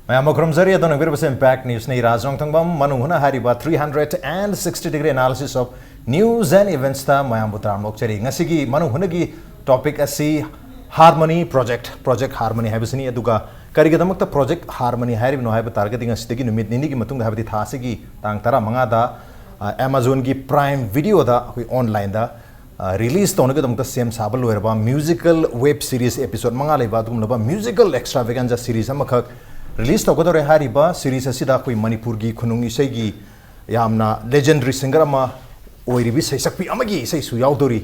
मैं मकरमजरी अदन बिरबस impact news ने राजोंग थंगबम मनुहना हारिबा 360 degree analysis of news and events ता मयाम बुतराम मोक्चरी ngasiगी मनुहनगी टॉपिक असि harmony project harmony हाइबसनी अदुगा करिगदमक्ता project harmony हाइरिबनो हाइब टारगेटिंग असदगी नुमित निनी की मतुंग हाइबदि थासिगी तांग तरा मंगा दा Amazon की प्राइम वीडियो दा ऑनलाइन दा रिलीज तौनगदमक्ता सेम साबल लोरबा म्यूजिकल वेब सीरीज एपिसोड मंगा लेबा दुमलबा म्यूजिकल एक्स्ट्रावेगेंजा सीरीज अमखक रिलीज तौगदरे हारिबा सीरीज असिदा कोई मणिपुर की खुनुंग इसेगी यामना लेजेंडरी सिंगर अमा ओइरिबि सैसक्पि अमगी सैसु यावदोरी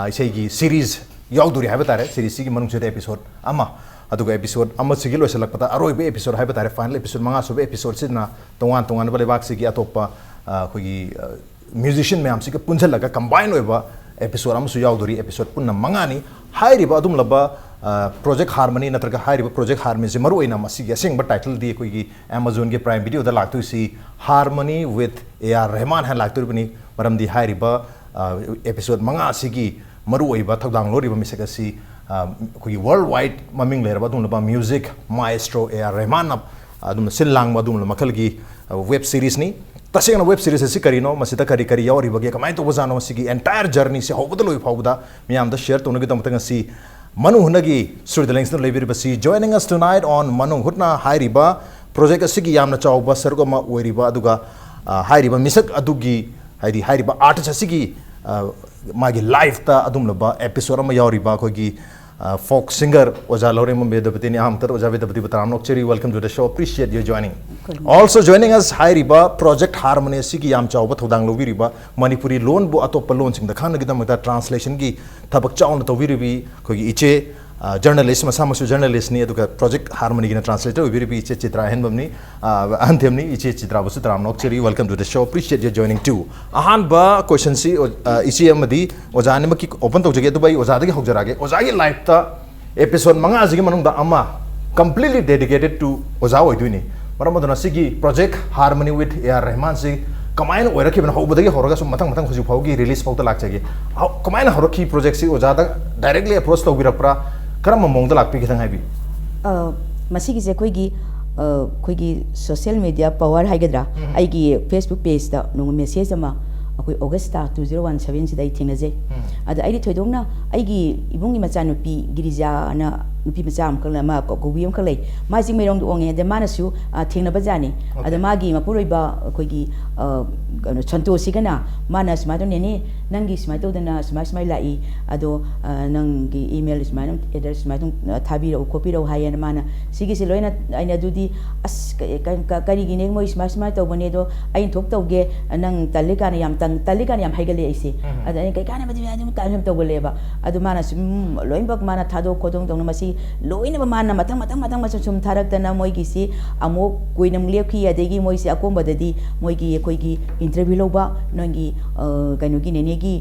इसेगी सीरीज यावदोरी हाइबा तारे सीरीज सिगी मनुंग सेदा एपिसोड अमा अदुगा एपिसोड अमा सिगी लोइसलकपता अरोइबे एपिसोड हाइबा तारे फाइनल एपिसोड मंगा सुबे एपिसोड सिना तोंगान तोंगान बलेबाक सिगी अतोपा कोई म्यूजिशियन मैम सिगे पुंझलगा कंबाइन होइबा एपिसोड अमसु यावदोरी एपिसोड पुन्ना मंगानी हाइरिबा अदुमलबा प्रोजेक्ट हार्मनी नत्रगा हाइरिबा प्रोजेक्ट हार्मनी से मरुइना मसिगे असेंग टाइटल दी कोई Amazon के प्राइम वीडियो दा लागतुसी हार्मनी विथ AR रहमान है लागतुरबनी मरमदी हाइरिबा एपिसोड मंगा सिगी मरुइबा थौदांग लोरिबा मिसगसी कोई वर्ल्ड वाइड ममिंग लेरबा दुमलबा म्यूजिक माएस्ट्रो AR रहमान अदुम सिल्लांग मदुम मखलगी वेब सीरीज नी तसेंग वेब सीरीज से करीनो मसिदा करी करी यावरिबगे कमाय तो बजानो सिगी एंटायर जर्नी से होबदा लोइ फावदा मियाम दा शेयर तोनगे दमतंग सी मनुहनगी सुरदलिंग्स लेबिरबसी joining us tonight on मनुहुटना हाइरिबा प्रोजेक्ट असिगी यामना चावबा सरगमा ओइरिबा अदुगा हाइरिबा मिसक अदुगी हाइरिबा आर्टिस्ट असिगी मागी लाइफ ता अदुमलबा एपिसोड अमा यावरिबा कोगी folk singer Oja Laurim Bedapati Amtar Oja Vedapati Batram Nokcheri, welcome to the show. Appreciate you joining. Also joining us Hairiba Project Harmony Siki Yam Chauba Thodang Loviriba Manipuri loan bo atopa loan sing the Kanagita translation gi Tabak Chow to Viribi Kogi Iche journalist Masamasu journalist ni aduka Project Harmony gina translator Viribi Iche Chitra Henbamni Anthemni Iche Chitra Basutram Nokcheri, welcome to the show. Appreciate you joining too. Ahan ba question si Iche Amadi Ojani Maki open to Jagatu by Ozadagi Hojarage Ozagi life ta episode Manga Zigi Manung da Ama completely dedicated to Ozawa Duni. Maramadona Sigi Project Harmony with AR Rahman Singh कमायन ओरकी बन हो बदगी होरगा सो मतंग मतंग खुजु फाउगी रिलीज फाउता लागचगे कमायन होरकी प्रोजेक्ट सी ओजादा डायरेक्टली अप्रोच तौबिरप्रा करम मोंग दा लागपि खिथंग हाइबि मसिगी जे कोइगी सोशल मीडिया पावर हाइगद्रा आइगी फेसबुक पेज दा नो मेसेज अमा अखोई ऑगस्टा 2017 सिदा थिंगजे अद आइदि थोइदोंना आइगी इबुंगी मचानुपी गिरिजा ना नुपी मचा अमखल मा गोबी अमखल लै माजि मैरोंग ओंगे दे मानसु थेंगनबा जानी अद मागी मपुरोइबा अखोइगी संतो सिगना मानस मादो नेने नंगी स्माइ तोदना स्माइ लाई अदो नंगी ईमेल स्माइ एड्रेस स्माइ थाबिरो कॉपीरो हायन माना सिगी से लोइना आइना दुदी अस करिगी ने मोइ स्माइ तोबने दो आइन थोक तोगे नंग तल्लिकाने याम तल्लिकाने याम हाइगले आइसे अद आइ काने बदि याम काने तोगलेबा अदो मानस लोइनबक माना थादो खोदोंग तोंग मसी लोइनबा माना मतंग मसुम थारक्तना मोइगिसी अमो कोइनम लेखि अदेगी मोइसी अकोंबददी मोइगी कोइगी इंटरव्यू लोबा नंगी कइनोगी नेनेगी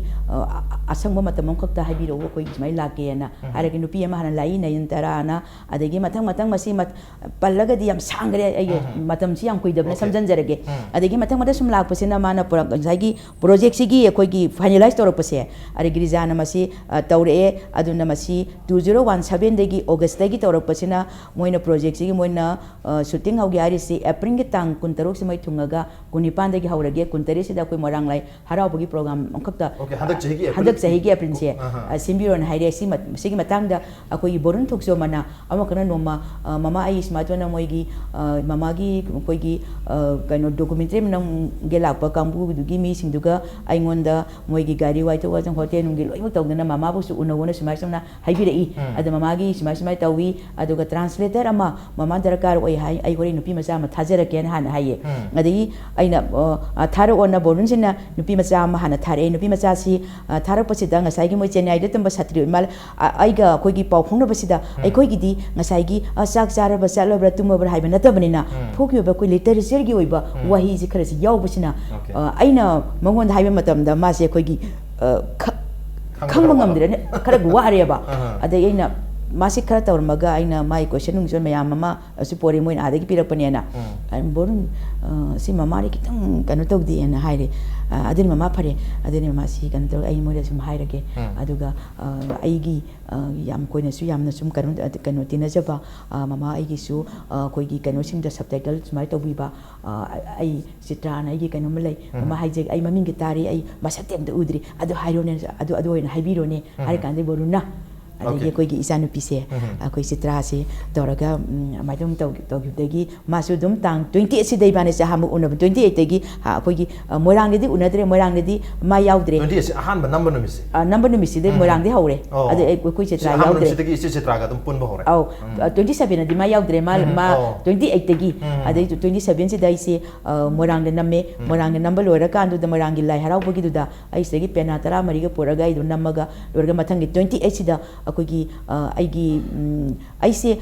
असंग मतम खक्ता हाइबिरो कोइ स्माइ लाकेना आरगे नुपी अमा हन लाई नयनताराना अदेगी मतंग मसी पल्लगदी याम सांगरे अय मतम सी याम कोइदबने समझनजरगे अदेगी मतंग सुम लाकपसेना माना जागी प्रोजेक्ट सिगी कोइगी फाइनलाइज तोरपसे अरेगी रिजाना मसी तौरे अदुना मसी 2017 देगी ऑगस्ट देगी तौरपसेना मोइना प्रोजेक्ट सिगी मोइना शूटिंग हौगे आरिसी एप्रिल के तांग 19 से मै थुंगगा 19 देगी हौरगे 19 से कोइ मोरांग लाई हराबगी प्रोग्राम अंखक्ता हदक चहिगी एप्रिल से सिम्बिरोन हाइरे सिगी मतंग दा कोइ बोरन थुक्सो मना अमकना नोमा ममा आई स्मार्टफोन मोइगी ममागी कोइगी कइनो डॉक्यूमेंटरी नंग गेलाप कांबू दुगी मी सिंदुगा आइंगोंदा मोइगी गाड़ी वाइतो वाजंग होटेल नुंगी लोइमो तौगना ममा बुसु उनगोना स्माइ समना हाइबिरई अद ममागी स्माइ तौवी अदुगा ट्रांसलेटर अमा ममा दरकार ओइ हाइ आई गोरी नुपी मचा मा थाजरकेन हाना हाइये अदगी आइना थारो ओना बोरुन सिना नुपी मचा अमा हाना थारे नुपी मचा सी थारक पसिदा ngसाइगी मोइ चेन्नई द तंबा सात्री माल आइगा कोइगी पाउ फोंनो बसिदा आइखोइगिदी ngसाइगी चाक चारबा चालबरा तुमबरा हाइबा नतबनिना फोकियोबा कोइ लिटरेचरगी ओइबा वही जि खरसि यावबसिना आइना मंगोन हाइबा मतमदा मासे कोइगी खंगम ngamdire खरा गुवारेबा अदे आइना मासे खरा तौरमगा आइना माइ क्वेश्चन नुंजन मयाम ममा सुपोरी मोइन आदगी पिरपनेना बोरुन सि ममारी कितंग कनो तौदी एना हाइरे adin mama phare adin mama si kan tor ai moida sum hairage aduga aigi yam koina su yamna sum kanu tinajaba mama aigi su koigi kanu sing da subtitle sumai tobi ba ai Chitra na aigi kanu malai mama haije ai maming gitari ai masatem da udri adu hairone adu oina haibirone hari kan de boruna adagi koigi isanu pise koi Chitra se doraga maidum togidagi masu dum tang 28 si dai bane sa hamu una 28 dagi koigi moirang di unadre moirang di ma yaudre 28 ahan ba number no misi de moirang di haure ade koi Chitra yaudre si dagi Chitra ga dum pun ba hore au 27 di ma yaudre ma 28 dagi ade 27 si dai se moirang de namme moirang de number lora kan du moirang gi lai harau bagi du da ai se gi pena tara mari ga poraga i du namaga lora matang 28 si da akogi aigi aise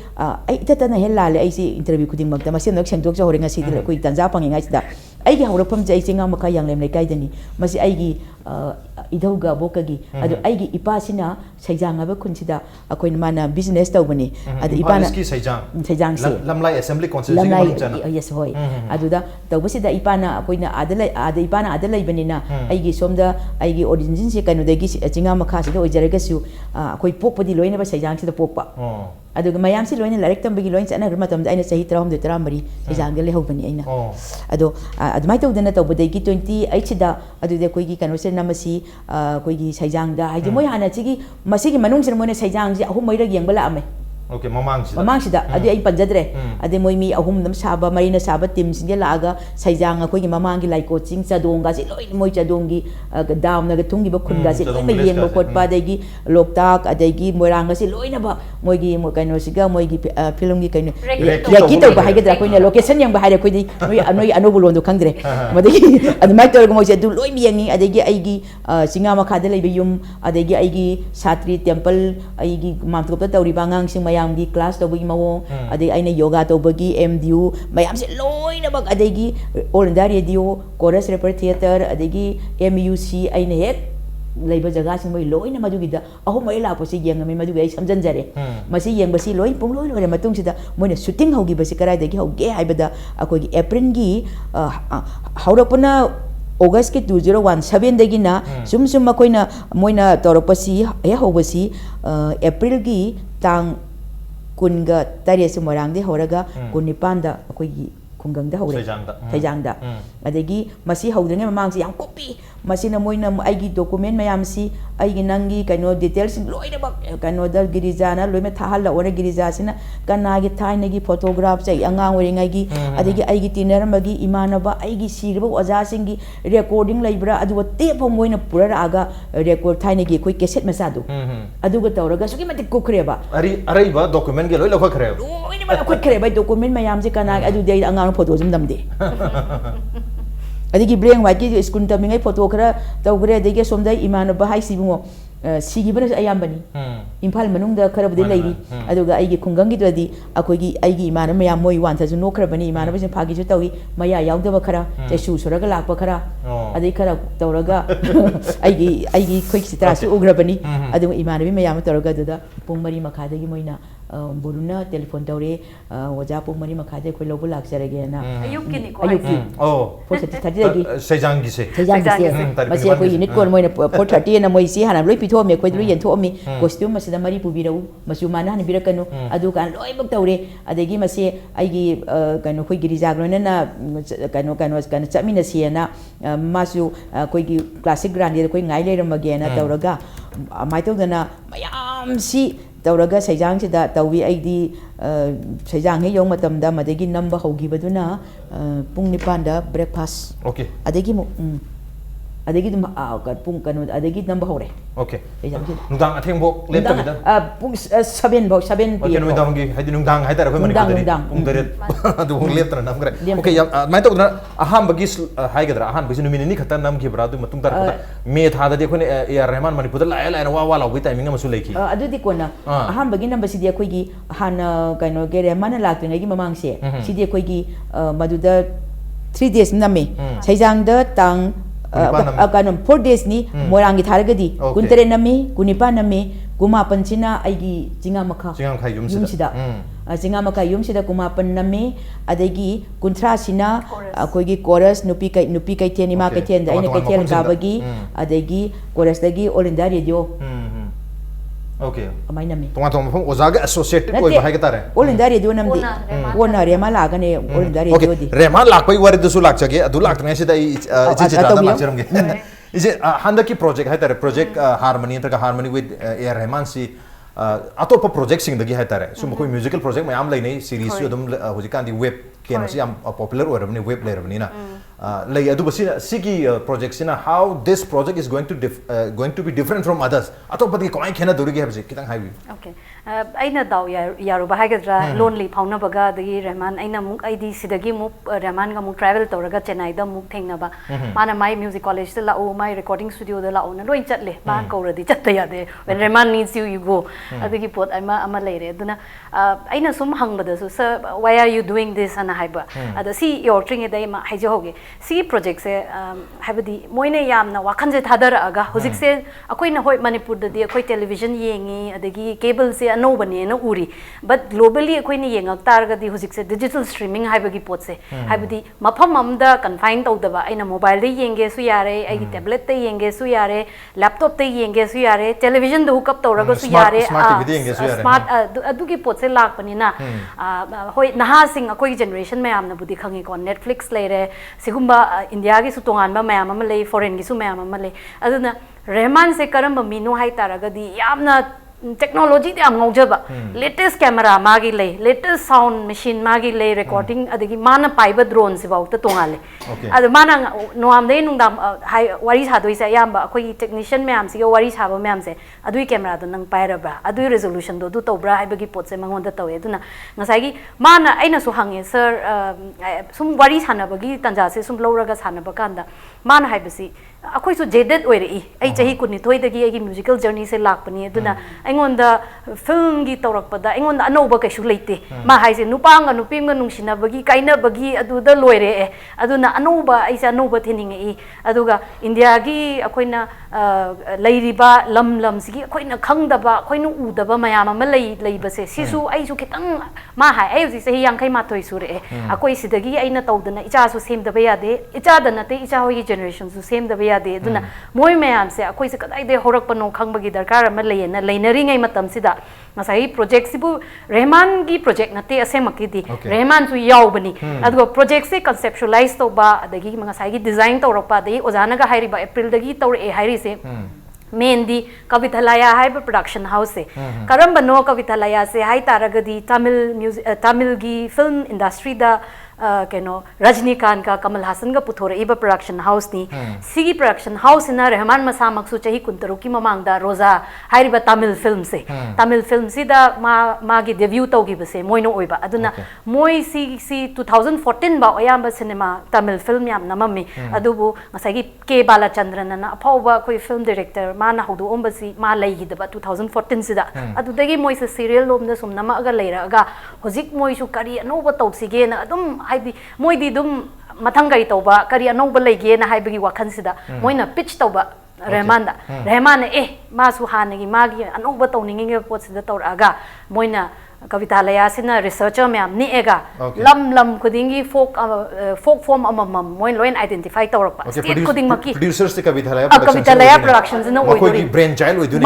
ai tatana helale aise interview kuding magda masen nok sengdok ja horenga sidil koi tanja panginga sida aigi haurakpam jai singa maka yang lem lekai dani masi aigi idauga bokagi adu aigi ipasina saijang aba kunsida akoin mana business tawbani adu ipana saijang se lamlai assembly constituency lamlai jana yes hoy adu da tawbasida ipana akoina ada ipana ada laibanina aigi somda aigi origin se kanu dagi jinga maka sida ojaraga su akoi pokpadi loina ba saijang sida pokpa aduga mayam si loina larek tambagi loina sana matam da aina sahi 3 saijang de lehobani aina ado admai tawdana tawbadagi 28 sida adu de koigi kanu se namasi koigi saijang da haji moi hana chigi masigi manung sir moine saijang ji ahum moira yeng bala ame okay mamang sida adu ai panjadre ade moi mi ahum nam saba marina saba team singe laaga saijang koigi mamang gi lai coaching chadonga si loi moi chadongi dam na ga tungi ba khunga si loi yeng ba khot pa degi loktak adegi moiranga si loi na ba moi gi mo kaino siga moi gi film gi kaino ya ki to ba haigedra koina location yang ba haire koi noi anobu londo khangdre madegi admai to mo se du loi mi yangi adegi aigi singa ma khade lei yum adegi aigi satri temple aigi mamtop ta tawri bangang sing mayam gi class to bagi mawong adegi aina yoga to bagi MDU mayam se loi na bag adegi all india radio chorus reper theater adegi MUC aina hek leiba jaga sing mai loi na madugi da ahum mai la posi yeng mai madugi ai samjan jare masi yeng basi loi pung loi loi matung sida moina shooting hogi basi karai degi hoge haibada akoi April gi haurakpana August ki 2017 dagi na sum makoina moina toropasi he hobasi April gi tang kunga tari su morang de horaga kunipanda akoi kungang da hore saijang da adegi masi haudenge mamang si yang copy masi na moina aigi document mayam si aigi nangi kaino details loi na bak kaino dal girijana loi me thahal la ore girija sina kana gi thaina gi photograph chai angang ore ngai gi adegi aigi tiner magi imana ba aigi sirba oja singi recording laibra adu te pho moina pura aga record thaina gi koi cassette masa du adu ga tawraga suki mate kokre ba ari ba document ge loi la khre loi ni ba khre ba document mayam se kana adu dei angang photo zum damde adigi black white ki school tamingai photo khara tawgre adigi somdai imana ba hai sibungo sigi bana ayambani imphal manung da khara budi leiri aduga aigi khungang gi dadi akoigi aigi imana mayam moi wan tha ju no khara bani imana ba phagi ju tawi maya yaudaba khara te su suraga lakpa khara adai khara tawraga aigi khoi Chitra su ugra bani adu imana bi mayam tawraga da pung mari makha dagi moina boruna telephone tawre oja pung mari makha de khoi lobu lakjarage na ayuki ni ko ayuki for 30 dagi saijang gi se masi ko unit ko moina for 30 na moi si hana loi pitho me khoi yen tho mi costume masida mari pubirau masu mana han birakanu adu kan loi bak tawre adegi masi aigi kanu khoi girija grona na kanu chamina siena masu khoi gi classic grand de khoi ngai leramage na tawraga mai tawdana mayam si tawraga saijang sida tawi aidi saijang he yong matamda madegi namba hogibaduna pung 9 da breakfast okay adegi mo adegi dum pung kanu adegi namba hore okay nungdang atheng bok lep ta bida pung 7 bok 7 okay nungdang gi haidi nungdang haidar ko mani ko pung dare adu bok lep ta nam kare okay mai to na aham bagi haigadra aham bagi numini ni khata nam gi bradu matung tar ko me tha da de khone AR Rahman mani pudal la la wa wa law gi timing ma su leiki adu di kona aham bagi number si dia khoi gi han kaino ge Rahman la tringai gi mamang se si dia khoi gi maduda 3 days name saijang da tang kanum 4 days ni morangi tharagadi kuntare nami kunipa nami kumapan aigi jinga makha yumsida jinga makha yumsida kumapan nami adagi kuntra sina akoigi chorus nupi kai tiani ma kai tian da ina kai tian gabagi adagi chorus dagi all india radio okay amai nami tong mafang ozaga associated koi bahai ka tare all india radio namdi wona rema lagane all india radio di rema lakpai wari dusu lakchage adu laktngai sida chitra da lakcharamge is it handaki project hai tare project harmony ta harmony with AR Rahman si atopa project sing dagi hai tare so koi musical project mayam lai nei series su dum hojikan di web keno si am popular orabni web lai rabni na lai adu basi sigi project sina how this project is going to be different from others atopa di koi khena duri gi habse kitang haiwi okay aina daw yaru ba hagadra lonely phauna baga dagi Rahman aina muk id sidagi muk Rahman ga muk travel toraga Chennai da muk thengna ba mana my music college da la o my recording studio da la o na loi chatle ba kauradi chatta yade when Rahman needs you you go adigi pot ama leire aduna aina sum hangbada so sir why are you doing this ana haiba ada si your tring dai ma haije hoge si project se habadi moine yamna wakan je thadara aga hojik se akoi na hoi Manipur da di akoi television yengi adagi cable se no bane na uri but globally akoi ni yengak tar ga di hojik se digital streaming haibagi pot se haibadi mafam amda confine tawdaba aina mobile de yenge su yare ai tablet te yenge su yare laptop te yenge su yare television de hookup tawraga su yare smart adugi pot se lak pani na hoi naha sing akoi generation mayam na budi khangi ko Netflix leire sigumba India gi su tongan ba mayam ama lei foreign gi su mayam ama lei aduna Rahman se karamba mino hai taraga di yamna technology de am ngojaba latest camera magi lei latest sound machine magi lei recording adagi mana paiba drone se bauta tongale adu mana noam de nung dam hai wari sa doi sa yamba akoi technician me am si wari sa ba me am se adui camera do nang paira bra adui resolution do du to bra hai bagi pot se mangon da tawe aduna ngasai gi mana aina su hange sir sum wari sana bagi tanja se sum loraga sana ba kanda mana hai basi akoi su jaded oirei ai chahi kunni thoi dagi ai musical journey se lakpani aduna aingonda film gi tawrakpada aingonda anoba kaisu leite ma haise nupanga nupimga nungsina bagi kaina bagi aduda loire aduna anoba aisa anoba theninge I aduga India gi akoina leiriba lam sigi akoina khangdaba akoina udaba mayam ama leibase sisu aisu kitang ma hai ai usi se yang kai ma thoi sure akoi sidagi aina tawdana icha su semdaba yade icha dana te icha hoi generation su semdaba yade aduna moi mayam se akoi se kadai de horak pano khangbagi darkar ama leina leinari ngai matam sida ngasai project sibu Rahman gi project nate asemaki di Rahman su yaubani adugo project se conceptualize to ba adagi ngasai gi design to ropa dei ozana ga hairi ba April dagi to e hairi se main di Kavithalaya hai production house se karamba no Kavithalaya se hai taragadi Tamil gi film industry da keno Rajnikant ka Kamal Hassan ga puthore iba production house ni sigi production house na Rahman masa maksu chahi kuntaru ki mamang da roza hairiba Tamil film si da ma gi debut to gi base moino oiba aduna moi si 2014 ba oyamba cinema Tamil film yam namami adubu ngasai gi K Balachandran na aphawa koi film director ma na hodu ombasi ma lai gi da 2014 sida adu dagi moi se serial lom da sum nama aga leira aga hojik moi su kari anoba tawsige na adum haidi moi di dum mathangai tawba kari anoba leige na haibagi wakhan sida moina pitch tawba Rahman da Rahman ma su hanagi magi anoba tawningi pot sida tawraga moina Kavithalaya sina researcher myam ni ega lam kudingi folk form amam moin loin identify tawrapa state kuding maki producers te Kavithalaya productions na oiduri brain child oiduri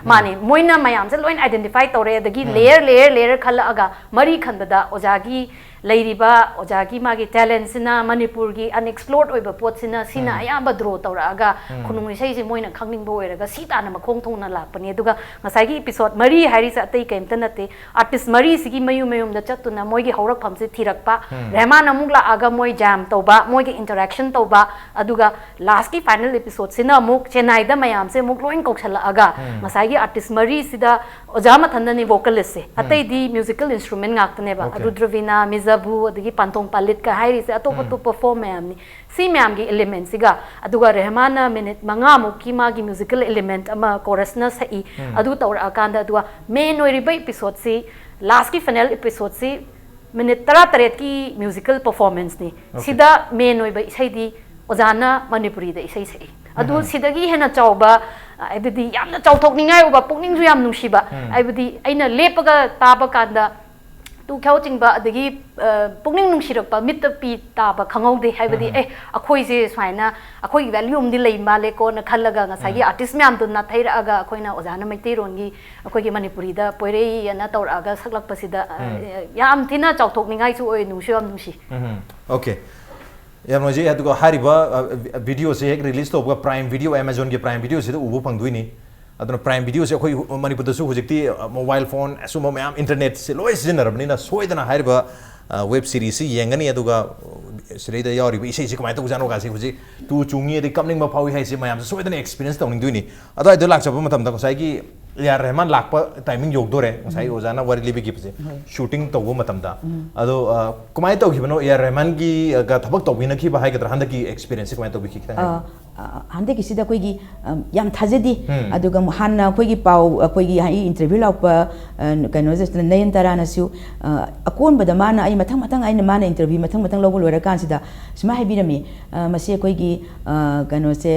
mani moina mayam se loin identify tawre dagi layer khala aga mari khandada ojagi leiriba ojagi magi talent sina Manipur gi unexplored oiba pot sina ayamba draw tawraga khunung sei se moina khangning bo oiraga sita na makhong thona lakpani aduga ngasai gi episode mari hairi sa tei kaimta nate artist mari sigi mayum da chatuna moi gi haurak phamse thirakpa Rahman amuk la aga moi jam tawba moi gi interaction tawba aduga last ki final episode sina amuk Chennai da mayam se muk loin kokshala aga ngasai gi artist mari sida ojama thandani vocalist se atei di musical instrument ngaktane ba Rudravina Mizabu adagi Pantong Palit ka hairi se atop perform mayam ni si mayam gi element siga aduga Rahman minute manga muki ma gi musical element ama chorus na sai adu tawra akanda aduga main oiriba episode si last ki final episode si minute 33 ki musical performance ni sida main oiba isai di ojana Manipuri da isai sai अदु सिदगी हेना चौबा आइबदी यामना चौथोकनिंगाय ओबा पुकनिंगजु याम नुंसिबा आइबदी अइना लेपगा ताबा कांदा तू ख्याव चिंबा अदगी पुकनिंग नुंसिरकपा मित्त P ताबा खंगौदे हाइबदी ए अखोइजे स्वाइना अखोइ value उमदि लेइ माले को न खल्लगा ngसागी artist ma'am दुना थैरगा अखोइना ओजाना मैतेरोनगी अखोइगी मणिपुरीदा पोइरेई ना तौरगा सकलकपसिदा याम थिना चौथोकनिंगाय सु ओइ नुंसियम नुंसि ओके याम नोजे अदुगा हारिबा वीडियो से एक रिलीज तोबगा प्राइम वीडियो अमेज़न के प्राइम वीडियो से उबो फंगदुइनी अदुना प्राइम वीडियो से अखोइ मणिपुरदसु हुजिक्ति mobile phone assume ma'am internet से लोइ सिजनरबनिना सोइदना हारिबा वेब सीरीज से येंगनी अदुगा सिरेदा यावरिबा इसे से कमाय तौजानो गासे हुजि तू चुंगी दे कमनिंग मा फावी हाइसे म्याम सोइदना एक्सपीरियंस तौनिंगदुइनी अदो आइदो लाक्चबा मतमदा गसाइगी यार रहमान लाखपा टाइमिंग योगदोरे गसाइ ओजाना वरि लिबिगी पसे शूटिंग तौबो मतमदा अदो कमाय तौगिबनो यार रहमान की गा थबक तौबिनखि बा हाइगद्रा हंदकी एक्सपीरियंस कमाय तौबिखि खिता हंदकी सिदा कोइगी याम थाजदी अदुगा हान्ना कोइगी पाउ कोइगी हाई इंटरव्यू लाउपा कनो जस्ट नयन तरानसु अकोन बदा माना आई मथंग मथंग आइना माना इंटरव्यू मथंग मथंग लोगो लोरा कांसिदा स्मा हाइबिरमी मसे कोइगी कनो से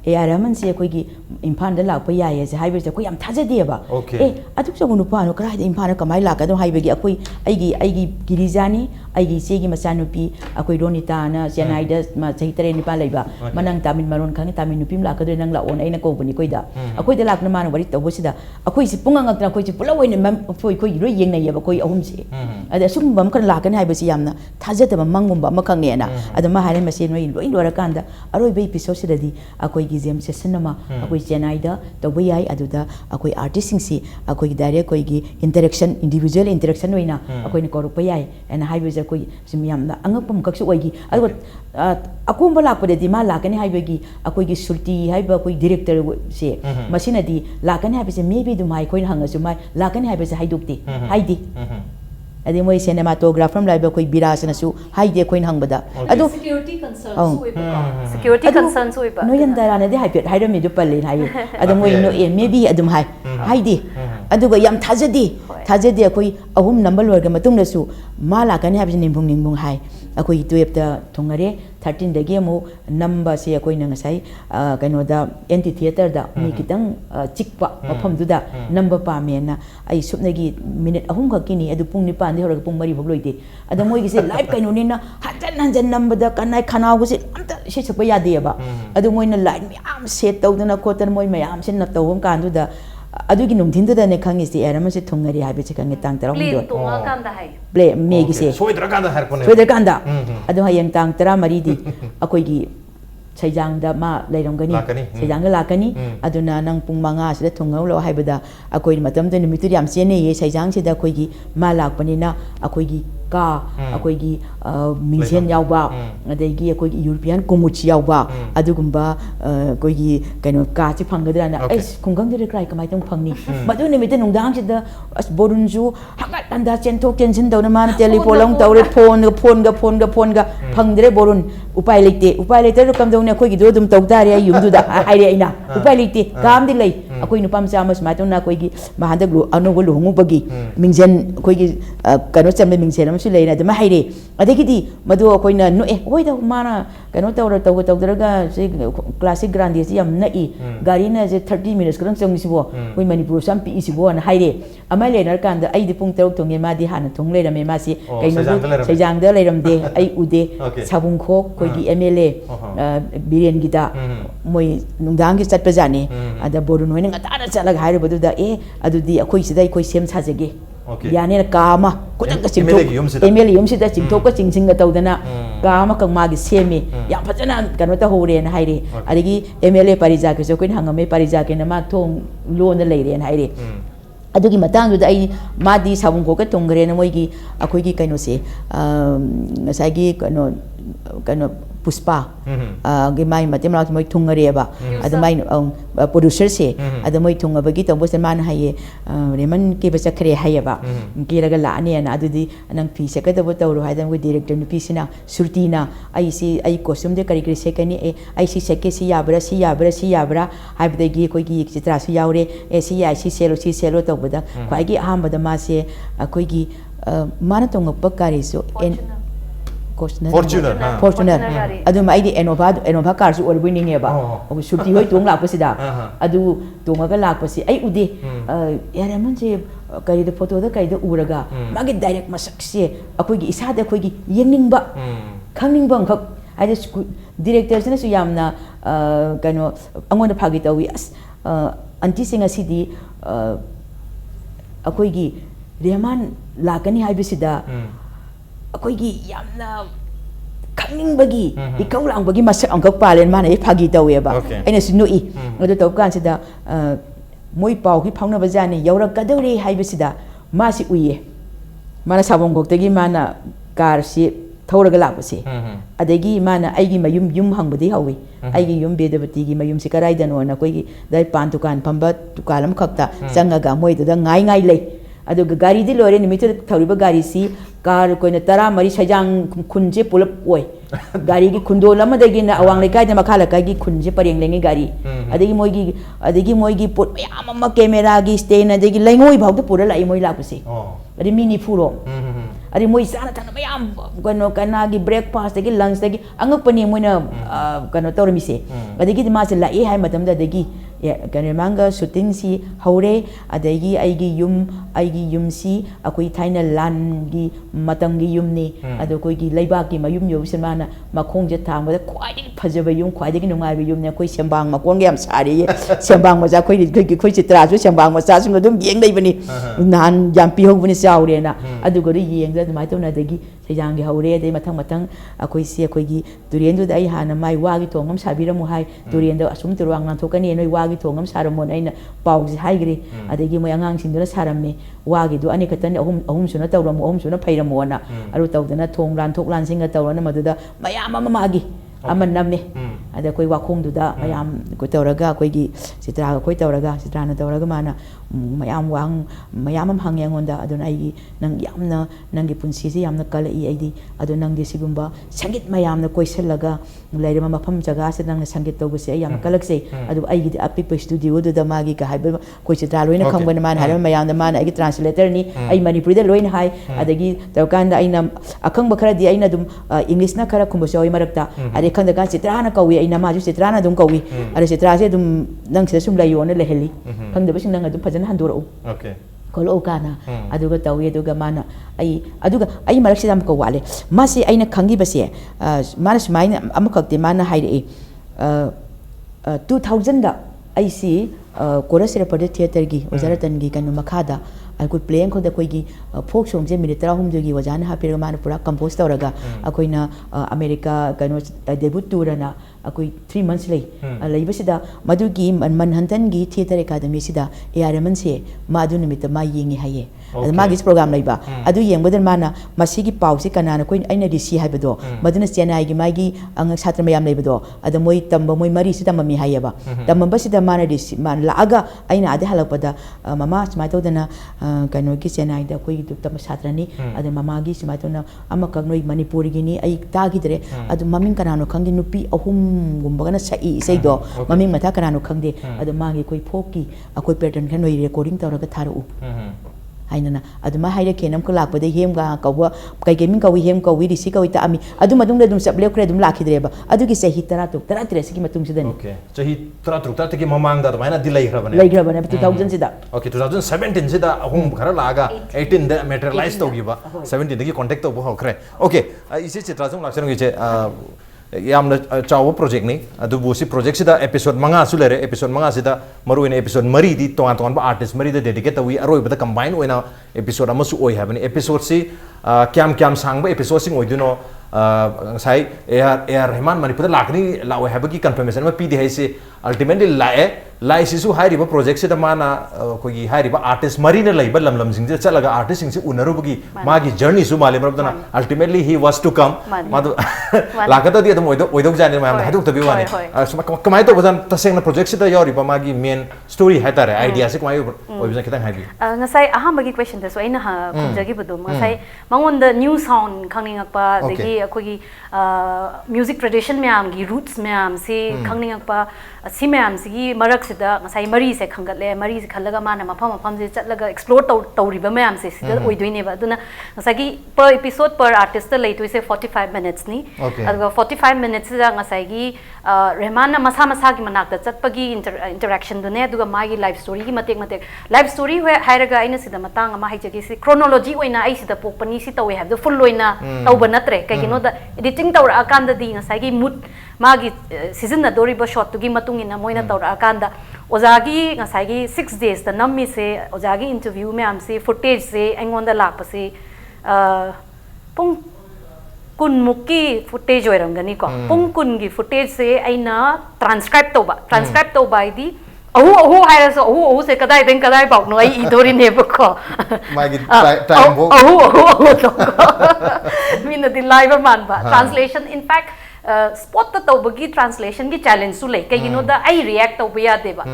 एआर रहमान से कोइगी इम्फान दा लाउपा याये से हाइबिर कोइ याम थाजदीबा ए अदुक जगु नुपानो कराइदा इम्फान कमाइ लाकादो हाइबगी अकोइ आइगी गिरिजानी आइगी सेगी मचानुपी अकोइ रोनिता ना चेन्नईदा मा सही तरे निपा लेबा मनंग तामिल मारोन खांगे तामिल नुपीम लाकदो नंग लाओन आइना कोबनी कोइदा अकोइदा लाकना मानो बरि तबोसिदा अकोइ सि पुंगा ngakna अकोइ सि पुला ओइना कोइ रोइ येंगनायबा कोइ अहुम सि अदा सुम बम खन लाकन हाइबसि यामना थाजदबा मंगुम बम खंगेना अदा मा हाले मसे नोइ लोइ लोरा कांदा अरोइ बे एपिसोड सिददी अकोइ गी जेम सेसन नमा अकोइ चेन्नईदा तबो याइ अदुदा अकोइ आर्टिस्ट सिंग सि अकोइ डायरेक्ट कोइगी इंटरेक्शन इंडिविजुअल इंटरेक्शन ओइना अकोइ न कोरप याइ एना हाइबजे कोइ सिम यामना अंगपम कक्सु ओइगी अदो अकोंबा लाकपदि मा लाकने हाइबगी अकोइगी सुल्टी हाइबा कोइ डायरेक्टर से मसिनदी लाकने हाइबसे मेबी दुमाइ कोइ हंगसु माइ लाकने हाइबसे हाइदुक्ति हाइदि अदि मोइ सिनेमाटोग्राफर लाइबा कोइ बिरासनसु हाइदे कोइ हंगबदा अदो सिक्योरिटी कंसर्न्स ओइबा नो यंदारानदि हाइपेट हाइरमे दु पल्ले हाइ अदो मोइ नो ए मेबी अदुम हाइ हाइदि अदुगा याम थाजदि अकोइ अहुम नंबर लोरगा मतुंगनसु मा लाकने हाइबसे निंबुंग हाइ अकोइ 12 ता थोंगरे 13 दगी अमु नंबर से अकोइ नंगसाइ कइनोदा एंटी थिएटर दा मी कितंग चिकपा मफमदुदा नंबर पामेना आई सुपनगी मिनिट अहुम खकिनी अदु पुंग निपान दे होरगा पुंग मरी भग लोइदे अदा मोइगी से लाइव कइनोनिना हजन नंबर दा कनाइ खनाउ से अमता से सप यादेबा अदु मोइना लाइन म्याम सेट तौदना खोतन मोइ म्याम से न तौम कांदुदा अदुगी नुमथिंदुदने खंगिसि एरम से थुंगरी हाइबे खंगे तांग तरा हुंदो प्ले मेगी से सोइद्रकांदा हरपने सोइद्रकांदा अदु हयंग तांग तरा मरीदी अकोइगी सैजांगदा मा लेरंगनी सैजांगा लाकनी अदुना नंग पुंग मंगा सिदा थुंगौलो हाइबदा अकोइ मतम दे निमितु याम सेने ये सैजांग सिदा अकोइगी मा लाकपनिना अकोइगी का अकोइगी मिंजेन यावबा अदेगी अकोइगी यूरोपियन कुमुची यावबा अदुगुंबा अकोइगी कइनो का छि फंगदराना एस खुंगंग दे क्राइ कमाइ तंग फंगनी मदु निमित नुंदांग सिदा अस बोरुनजु हगत अंदा चेंथोक टेंशन दौना मान टेलीफोन तौरे फोन गा फंगदरे बोरुन उपाय लेते कम दौने अकोइगी दो दुम तौदारे युमदुदा हाइरे आइना उपाय लेते काम दि लै अकोइ नुपाम चामस मातोना अकोइगी महादग अनोगो लुहुंगुबगी मिंजेन अकोइगी कनो चमले मिंजेन मसु लेना दमा हाइरे अदेगिदी मदु अकोइना नो ए ओइदा माना कनो तौदरगा से क्लासिक ग्रांडी से यम नई गाड़ी ना जे 30 मिनट्स करन चंगिसिबो कोइ मणिपुर सम पी इसिबो न हाइरे अमा लेनर कांदा आइदि पुंग तरुक थोंगे मादि हाना थोंग लेरमे मासी कइनो सैजांगदा लेरमदे आई उदे साबुंखो कोइगी एमएलए बिरेन गिदा मोइ नुंदांग के चटप जाने अदा बोरुन होइना ngata चलग हाइरे बदुदा ए अदुदी अखोइ सिदा कोइ सेम साजगे याने कामा कुदंग चिंथोक एमएलए युमसिदा चिंथोक चिंसिंग तौदना कामा कंमागी सेमे या फजना कनो त होरेन हाइरे अदिगी एमएलए परिजा के कोइन हंगमे परिजा के नमा थोंग लोन लेरेन हाइरे अदुगी मतंगुदा आई मादी साबुंखो के तोंगरेन मोइगी अखोइगी कइनो से ngसाइगी कनो पुष्पा गे माइ मते माक मोइ थुंगरेबा अद माइ प्रोड्यूसर से अद मोइ थुंगबगी तबोस मान हाये रेमन के बचखरे हायबा केरगा लाने ना अदुदी नंग फी से कदबो तौरो हायदम को डायरेक्टर नुपी सिना सुरतीना आई कॉस्ट्यूम दे करी सेकनी ए आई सी सेके सी याबरा हायबदगी कोइगी चित्रा सु यावरे ए सी सेलो तबदा ख्वाइगी अहमद मासे कोइगी माना तोंगप कारिसो Fortuner Fortuner adu mai di Enova car su or winning eba subti hoi tong lak pasida adu tonga ga lak pasi ai ude yare man je kai da photo da kai da uraga magi direct masak se akoi gi isa da akoi gi yengning ba khangning bang khak ai director sina su yamna kano angon da phagi tawi as anti singa sidi akoi gi Rahman lakani hai bisida akoi gi yamna khangning bagi ikau lang bagi masak angkak palen mana e phagi tawi ba aina su noi adu top kan sida moi pau ki phangna bajani yaura kadore hai bisida ma si uye mana sabong gok tagi mana car si thawraga lakpasi adagi mana aigi mayum yum hangbadi hawi aigi yum bedabati gi mayum si karai dano na koi gi dai pan tukan pamba tukalam khakta changaga moi da ngai ngai lei adu gari di lore nimit thawriba gari si car koina tara mari sajang khunje pulap oi gari gi khundo lama dagi na awang lekai da makhala kai gi khunje pareng lengi gari adagi moi gi pot yam ma camera gi stand adagi lengoi bhau da pura lai moi lakpasi adi mini furo adi moi sana thana mayam kano kana gi breakfast dagi lunch dagi angak pani moina kano tawrami se adagi ma se lai hai matam da dagi kano manga shooting si haure adagi aigi yum si akoi thaina lan gi matang gi yum ni ado koi gi leiba gi mayum yo semana makhong je thang ba khwai di phajaba yum khwai di nungai ba yum ne koi sembang makon yam sari sembang ma ja koi koi chitra su sembang ma sa sung dum yeng dai bani nan yam pi hog bani saure na adu go ri yeng da mai to na dagi sejang gi haure dai matang akoi si akoi gi turien du dai hana mai wa gi tongam sabiramu hai turien da asum turuang nan thokani noi wa gi tongam saramon aina pau ji hai gri adagi moi angang sing du saramme wa gi du ani khatan ahum suna tawram ahum suna phairam na aru tawdana thong ran thok lan singa tawrana maduda mayam ama gi aman namne ada koi wakhong du da mayam ko tawraga koi gi sitra koi tawraga sitrana tawraga mana mayam wang mayam am hang yangon da adun ai gi nang yamna nang gi punsi si yamna kala I aidi adun nang di sigumba sangit mayam na koi selaga lairama mafam jaga se nang sangit tawbu se yam kalak se adu ai gi api pe studio du da magi ka haiba koi sitra loina khangban man haram mayam da man ai gi translator ni ai manipuri da loina hai adagi tawkan da aina akhang bakara di aina dum english na kara khumba soi marakta ade khang da ka sitra na kawi aina ma ju sitra na dum kawi ade sitra se dum nang se sum layo na leheli khang da bising nang dum handura okay kolo kana aduga tawi aduga mana ai marak sidam ko wale masi aina khangi base mana smaina amakakte mana haire 2000 da ai si chorus repertoire theater gi ozaratan gi kanu makhada ai could play ko da koi gi folk song je minute ra hum jogi wajana ha pir mana pura compose tawraga akoina america kanu debut turana akoi 3 months lei leibasida madugi manhantan gi theater academy sida ARMN se madu nimit ma yingi haye adu magi program leiba adu yengbadan mana masigi pause kanana koi aina dc haibado maduna chennai gi magi ang satra mayam leibado adu moi tamba moi mari sida mami hayeba tamba sida mana dc man laaga aina ade halakpada mama smai todana kano gi chennai da koi du tamba satra ni adu mama gi smai tona amakak noi manipuri gi ni ai tagi dre adu mamin kanano khangi nupi ahum gumbagana sai sei do maming mata kanano khangde adu magi koi phoki akoi pattern khan noi recording tawraga tharu hainana aduma haire kenam ko lakpade hem ga kawwa kai gaming kawi hem kawi risi kawi ta ami adu madung dum sab lekre dum lakhidreba adu gi sahi tara tres ki matung sidani okay sahi tara ki mamang da maina dilai khrabane 2000 sida okay 2017 sida ahum khara laga 18 da materialize togiba 17 dagi contact to bo khre okay ise chitra jong laksan gi che yamna chawa project ni adu bosi project sida episode manga su lere episode manga sida maru in episode mari di ton ba artist mari da dedicate tawi aroi ba combine oina episode amasu oi habani episode si kyam sang ba episode sing oiduno sai ar Rahman manipur lakni lawe habaki confirmation ma pidi hai se ultimately lai sisu hai riba project sida mana kogi hai riba artist mari na laiba lam sing je chalaga artist sing se unaru bagi magi journey su male marabdana ultimately he was to come madu lakata di adum oidok jani ma haduk tabi wani kamai to bazan taseng na project sida yori ba magi main story hai tare idea se kamai oibza kitang hai bi ngasai aham bagi question ta so aina ha khumjagi budum ngasai mangon the new sound khangning akpa degi akogi music tradition myam gi roots myam se khangning akpa si myam si gi marak ꯃꯔꯛꯁꯤꯗ ꯉꯁꯥꯏ ꯃꯔꯤꯁꯦ ꯈꯪꯒꯠꯂꯦ ꯃꯔꯤꯁꯦ ꯈꯜꯂꯒ ꯃꯥꯅ ꯃꯐꯝ ꯃꯐꯝꯁꯦ ꯆꯠꯂꯒ explore ꯇꯧꯔꯤꯕ ꯃꯌꯥꯝꯁꯦ ꯁꯤꯗ ꯑꯣꯏꯗꯣꯏꯅꯦꯕ ꯑꯗꯨꯅ ꯉꯁꯥꯏꯒꯤ per episode per artist ꯂꯩꯇꯣꯏꯁꯦ 45 minutesꯅꯤ ꯑꯗꯨꯒ 45 minutesꯁꯤꯗ ꯉꯁꯥꯏꯒꯤ ꯔꯦꯍꯃꯥꯟꯅ ꯃꯁꯥ ꯃꯁꯥꯒꯤ ꯃꯅꯥꯛꯇ ꯆꯠꯄꯒꯤ interaction-ꯗꯨꯅꯦ ꯑꯗꯨꯒ ꯃꯥꯒꯤ ꯂꯥꯏꯐ ꯁ꯭ꯇꯣꯔꯤꯒꯤ ꯃꯇꯦꯛ ꯃꯇꯦꯛ ꯂꯥꯏꯐ ꯁ꯭ꯇꯣꯔꯤ ꯍꯥꯏꯔꯒ ꯑꯩꯅ ꯁꯤꯗ ꯃꯇꯥꯡ ꯑꯃ ꯍꯥꯏꯖꯒꯦ ꯁꯤ ꯀ꯭ꯔꯣꯅꯣꯂꯣꯖꯤ ꯑꯣꯏꯅ ꯑꯩ ꯁꯤꯗ ꯄꯣꯛꯄꯅꯤ ꯁꯤ ꯇꯧꯋꯦ ꯍꯥꯏꯕꯗꯣ ꯐꯨꯜ ꯑꯣꯏꯅ ꯇꯧꯕ ꯅꯠꯇ꯭ꯔꯦ ꯀꯩꯒꯤꯅꯣꯗ 에디팅 ꯇꯧꯔꯛꯑꯀꯥꯟꯗꯗꯤ ꯉꯁꯥꯏꯒꯤ ꯃꯨꯠ ꯃꯥꯒꯤ ꯁꯤꯖꯤꯟꯅꯗꯣꯔꯤꯕ ꯁꯣꯠꯇꯨꯒꯤ ꯃꯇꯨꯡ ꯏꯟꯅ ꯃꯣꯏꯅ ꯇꯧꯔꯛꯑꯀꯥꯟꯗ ꯑꯣꯖꯥꯒꯤ ꯉꯁꯥꯏꯒꯤ 6 daysꯗ ꯅꯝꯃꯤꯁꯦ ꯑꯣꯖꯥꯒꯤ ꯏꯟꯇꯔꯚ꯭ꯌꯨ ꯃꯌꯥꯝꯁꯦ ꯐꯨꯇꯦꯖꯁꯦ ꯑꯩꯉꯣꯟꯗ ꯂꯥꯛꯄꯁꯦ ꯄꯨꯡ 10ꯃꯨꯛꯀꯤ ꯐꯨꯇꯦꯖ ꯑꯣꯏꯔꯝꯒꯅꯤꯀꯣ ꯄꯨꯡ 10ꯒꯤ ꯐꯨꯇꯦꯖꯁꯦ ꯑꯩꯅ ꯇ꯭ꯔꯥꯟꯁꯀ꯭ꯔꯥꯏꯕ ꯇꯧꯕ ꯍꯥꯏꯗꯤ ꯑꯍꯨ ꯍꯥꯏꯔꯁꯨ ꯑꯍꯨꯁꯦ ꯀꯗꯥꯏꯗꯩ ꯀꯗꯥꯏ ꯐꯥꯎꯅꯣ ꯑꯩ ꯏꯗꯣꯔꯤꯅꯦꯕꯀꯣ ꯃꯥꯒꯤ ꯇꯥꯏꯝ ꯕꯣꯛ ꯑꯍꯨ ꯃꯤꯅꯗꯤ ꯂꯥꯏꯕ ꯃꯥꯟꯕ ꯇ꯭ꯔꯥꯟꯁꯂꯦꯁꯟ ꯏꯟꯐꯦꯛ ꯁ꯭ꯄꯣꯠꯇ ꯇꯧꯕꯒꯤ ꯇ꯭ꯔꯥꯟꯁꯂꯦꯁꯟꯒꯤ ꯆꯦꯂꯦꯟꯖꯁꯨ ꯂꯩ ꯀꯩꯒꯤꯅꯣꯗ ꯑꯩ ꯔꯤꯌꯦꯛ ꯇꯧꯕ ꯌꯥꯗꯦꯕ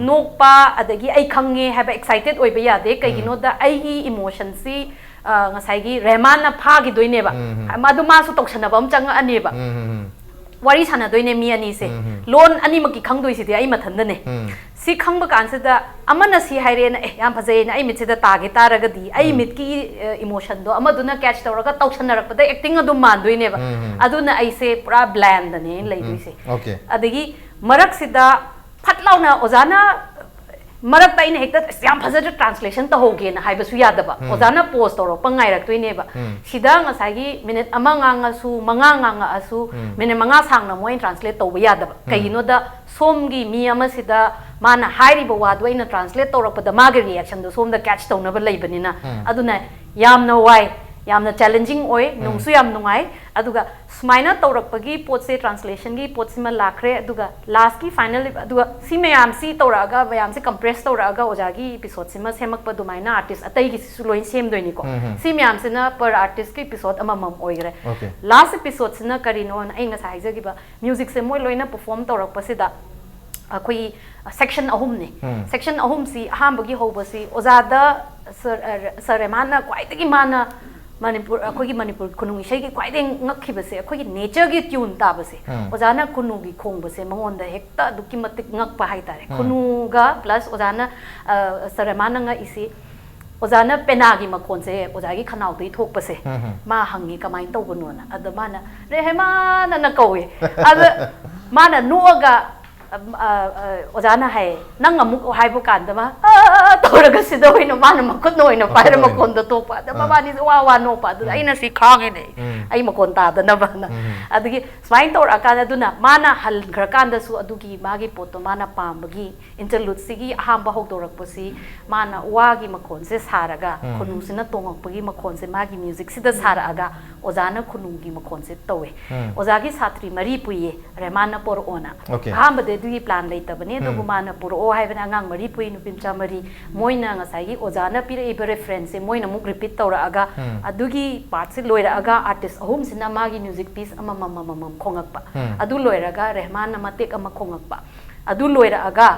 ꯅꯣꯛꯄ ꯑꯗꯒꯤ ꯑꯩ ꯈꯪꯉꯦ ꯍꯥꯏꯕ ꯑꯦꯛꯁꯥꯏꯇꯦꯗ ꯑꯣꯏꯕ ꯌꯥꯗꯦ ꯀꯩꯒꯤꯅꯣꯗ ꯑꯩꯒꯤ ꯏꯃꯣꯁꯟꯁꯤ ꯉꯁꯥꯏꯒꯤ ꯔꯦꯍꯃꯥꯟꯅ ꯐꯥꯈꯤꯗꯣꯏꯅꯦꯕ ꯃꯗꯨ ꯃꯥꯁꯨ ꯇꯧꯁꯟꯅꯕ ꯑꯃ ꯆꯪꯉꯛꯑꯅꯦꯕ wari sanadoine mi ani se loan ani maki khangdoi si ai mathandane si khangba kansida amana si haire na yam phajai na ai mitsida tage taragadi ai mitki emotion do amaduna catch tawraga tawsanarakpada acting adu mandoine ba aduna ai se pura bland ne leidoi se okay adagi marak sida phatlauna ozana marak ta ine hekta yam phajai translation ta hoge na haibasu yadaba ozana post tawro pangai raktoine ba sida ngasagi minute amanga ngasu manga nganga asu minute manga sangna moi translate tawba yadaba kaino da somgi mi ama sida mana hairi ba wadu ina translate tawrakpada magi reaction do som da catch tawna ba leibanina aduna yamna wai yamna challenging oi nungsu yam nungai aduga smaina tawrakpagi pot se translation gi pot sima lakre aduga last ki final aduga si mayam si tawraga mayam se compress tawraga ojagi episode sima semak pa dumaina artist atai gi su loin sem doini ko si mayam se na per artist ki episode amamam oigre last episode sina karino ai nga sai jagi ba music se moi loina perform tawrakpa se da akoi section ahum ne section ahum si ahambagi hobasi ozada sir emana kwaitagi mana Manipur, akogi Manipur kunung isai ki kwaideng ngakhi base akogi nature gi tune ta base ojana kunu gi khong base mangonda hekta duki matik ngak pa hai tare kunu ga plus ojana saramana nga isi ojana pena gi makon se ojagi khanau dei thok base ma hangi kamai tawbano na adamana rehmana na kawe ada mana nuaga ozana hai nang amuk haibu kanda ma toraga sida hoina mana makot no hoina paira makon da tokpa da baba ni wa no pa da aina si khange ne ai makon ta da na bana adigi swain tor akada duna mana hal grakanda su adugi magi poto mana pambagi interlude sigi ahamba hok dorak posi mana wagi makon se saraga khunu sina tongakpagi makon se magi music sida saraga ozana khunungi makon se towe ozagi satri mari puye remana por ona ahamba de दुई plan लेतबने दुगु माना पुरो हाइबना ngang mari pui nupimcha mari moina ngasai ojana pire ibe reference moina muk repeat tawraga adugi part se loiraga artist ahum sina magi music piece amam khongakpa adu loiraga rehman amatek ama khongakpa adu loiraga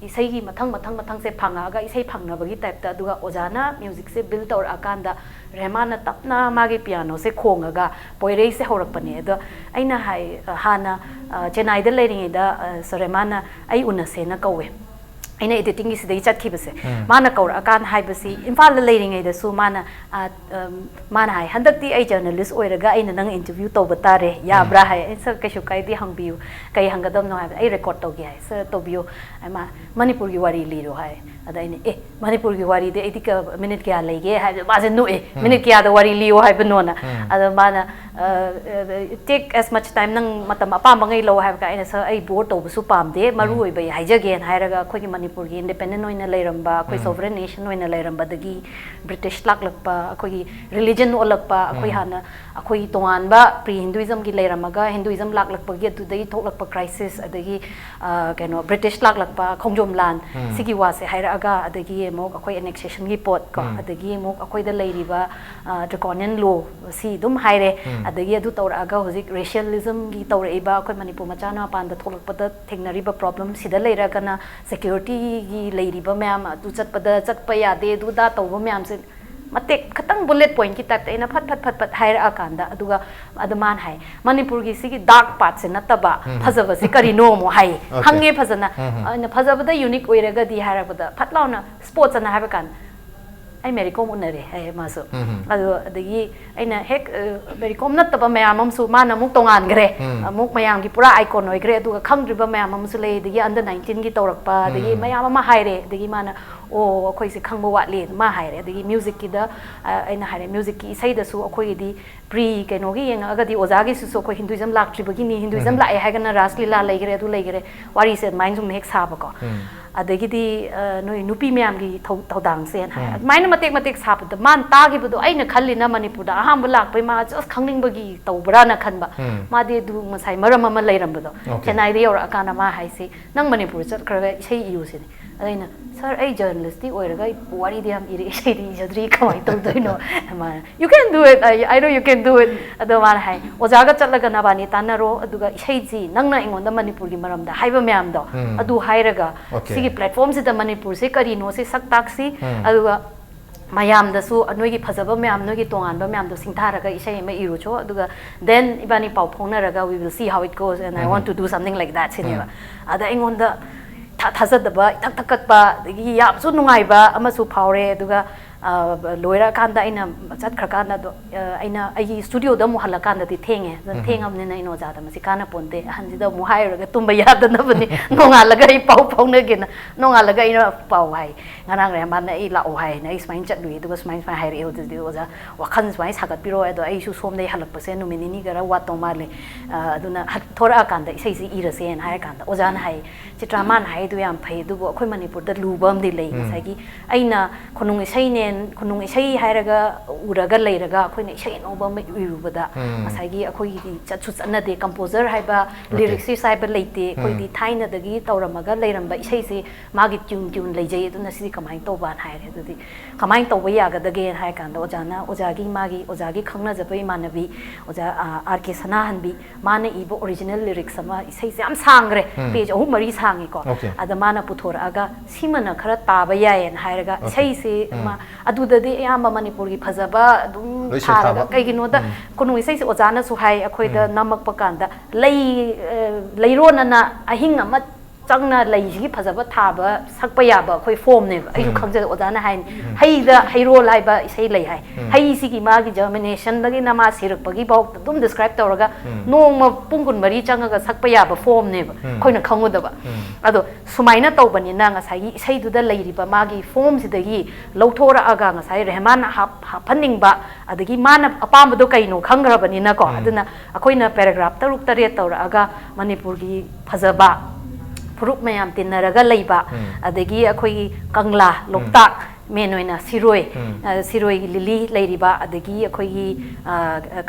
isai gi mathang se phangaga isai phangnabagi type ta aduga ojana music se build tawrakanda rehman tapna magi piano se khongaga poirei se horakpane ado aina hai hana chennai da leiring da saremana ai unase na kawe aina editing is dei chatki base mana kaur akan hai basi imphal la leiring ai da su mana mana hai handakti ai journalist oiraga aina nang interview to batare ya bra hai sir kashu kai di hangbiu kai hangadam no hai ai record to gi hai sir to bio ama manipur gi wari liro hai ada ine manipur gi wari de edik minute kya lege hai ba je no minute kya da wari liyo hai banona ada mana take as much time nang matam apa mangai lo hai ka ina sir ai board to su pam de maru oi bai hai jage hai raga khoi gi manipur gi independent oina leiramba khoi sovereign nation oina leiramba dagi british laklakpa khoi religion olakpa khoi hana khoi tongan ba pre hinduism gi leiramaga hinduism laklakpa gi adu dai thoklakpa crisis adagi keno british laklakpa khongjom lan sigi wa se hai raga adagi mo khoi annexation gi pot ko adagi mo khoi da leiriba draconian law si dum haire adagi adu tawraga hozik racialism gi tawraiba khoi manipur machana panda thoklakpada thengnariba problem sida leiraga na security gi leiriba myam adu chatpada chatpa yade du da tawba myam se matek khatang bullet point ki type ina phat phat phat phat haira akanda aduga adaman hai manipur gi sigi dark part se nataba phajaba se kari no mo hai hange phajana ina phajaba da unique oiraga di haira bada phat launa sports ana haba kan ai Mericom unare hai maso adu adagi aina hek Mericom nataba mayam amsu mana muk tongan gre muk mayam gi pura icon oi gre aduga khangdriba mayam amsu le dagi under 19 gi tawrakpa dagi mayam ama haire dagi mana o akhoi se khangba watli ma haire dagi music ki da aina haire music ki isai da su akhoi di pre kaino gi yeng aga di oza gi su akhoi hinduism laktriba gi ni hinduism la ai hagana raslila leigre adu leigre wari se mind sum hek saba ko adagi di noi nupi myam gi thodang sen hai maina matek matek sap da man ta gi budo aina khalli na manipur da aham bulak pai ma just khangning bagi tawbra na khanba ma de du masai maram ma leiram budo chennai de yora kana ma hai se nang manipur chat khraga sei iu se aina sir ai journalist di oiraga wari de am iri sei di jadri kamai to doino ma you can do it I know you can do it ado ma hai ojaga chatlaga na bani tanaro aduga sei ji nangna ingon da manipur gi maram da haiba myam do adu hairaga sigi platform se da manipur se kari no se sak taksi aduga mayam da su anoi gi phajaba myam noi gi tongan ba myam do singtharaga isai ma iru cho aduga then ibani pau phona raga we will see how it goes and I want to do something like that sineba ada ingon da thazadaba thak thakak ba gi yam su nungai ba amasu phaure aduga loira kanda ina chat khrakana do aina ai studio da mu halakanda di thenge thengam ne nai no ja da masi kana ponte hanji da mu hai raga tumba ya da na bani nonga laga I pau pau na gina nonga laga ina pau hai ngarang re man ai la o hai na ismain chat lui du ismain fa hai re o di oja wakhan ismain sagat piro ado ai su som dei halak pase no minini gara wa to male aduna thora kanda isai si ira sen hai kanda oja na hai chitraman hai du yam phai du bo khoi manipur da lubam di lei sai gi aina khonung isai ne kunung isai hairaga uraga leiraga akhoi isai no ba mai urubada asai gi akhoi gi chachu chana de composer haiba lyrics sai ba leite akhoi di thaina dagi tauramaga leiramba isai se magi tune leijai aduna si kamai to ban haire adudi kamai to ba yaga dage hai kan da ojana ojagi magi ojagi khangna jabai manabi oja RK Sanahanbi mana ibo original lyrics sama isai se am sangre page ahum mari sangi ko adamana puthora aga simana khara taba yaen hairaga isai se ma adudadi ayamba manipur gi phajaba dum tharaga kaigino da kunu isai se ojana su hai akhoi da namak pakanda leirona na ahing ama changna leiji phajaba thaba sakpa yaba khoi form ne ayu khangja ojana hai hei da heiro lai ba isai lei hai hei si gi ma gi germination dagi nama sirak pagi bau dum describe tawraga nongma pungkun mari changaga sakpa yaba form ne khoina khangudaba ado sumaina tawbani na nga sai isai du da leiri ba magi form sidagi lauthora aga nga sai Rahman hapaning ba adagi mana apam do kaino khangrabani na ko aduna akoina paragraph taruk tare tawra aga manipur gi phajaba Puruk mayam tinaraga leiba adagi akhoi Kangla Loktak menoina siroi lili leiriba adagi akhoi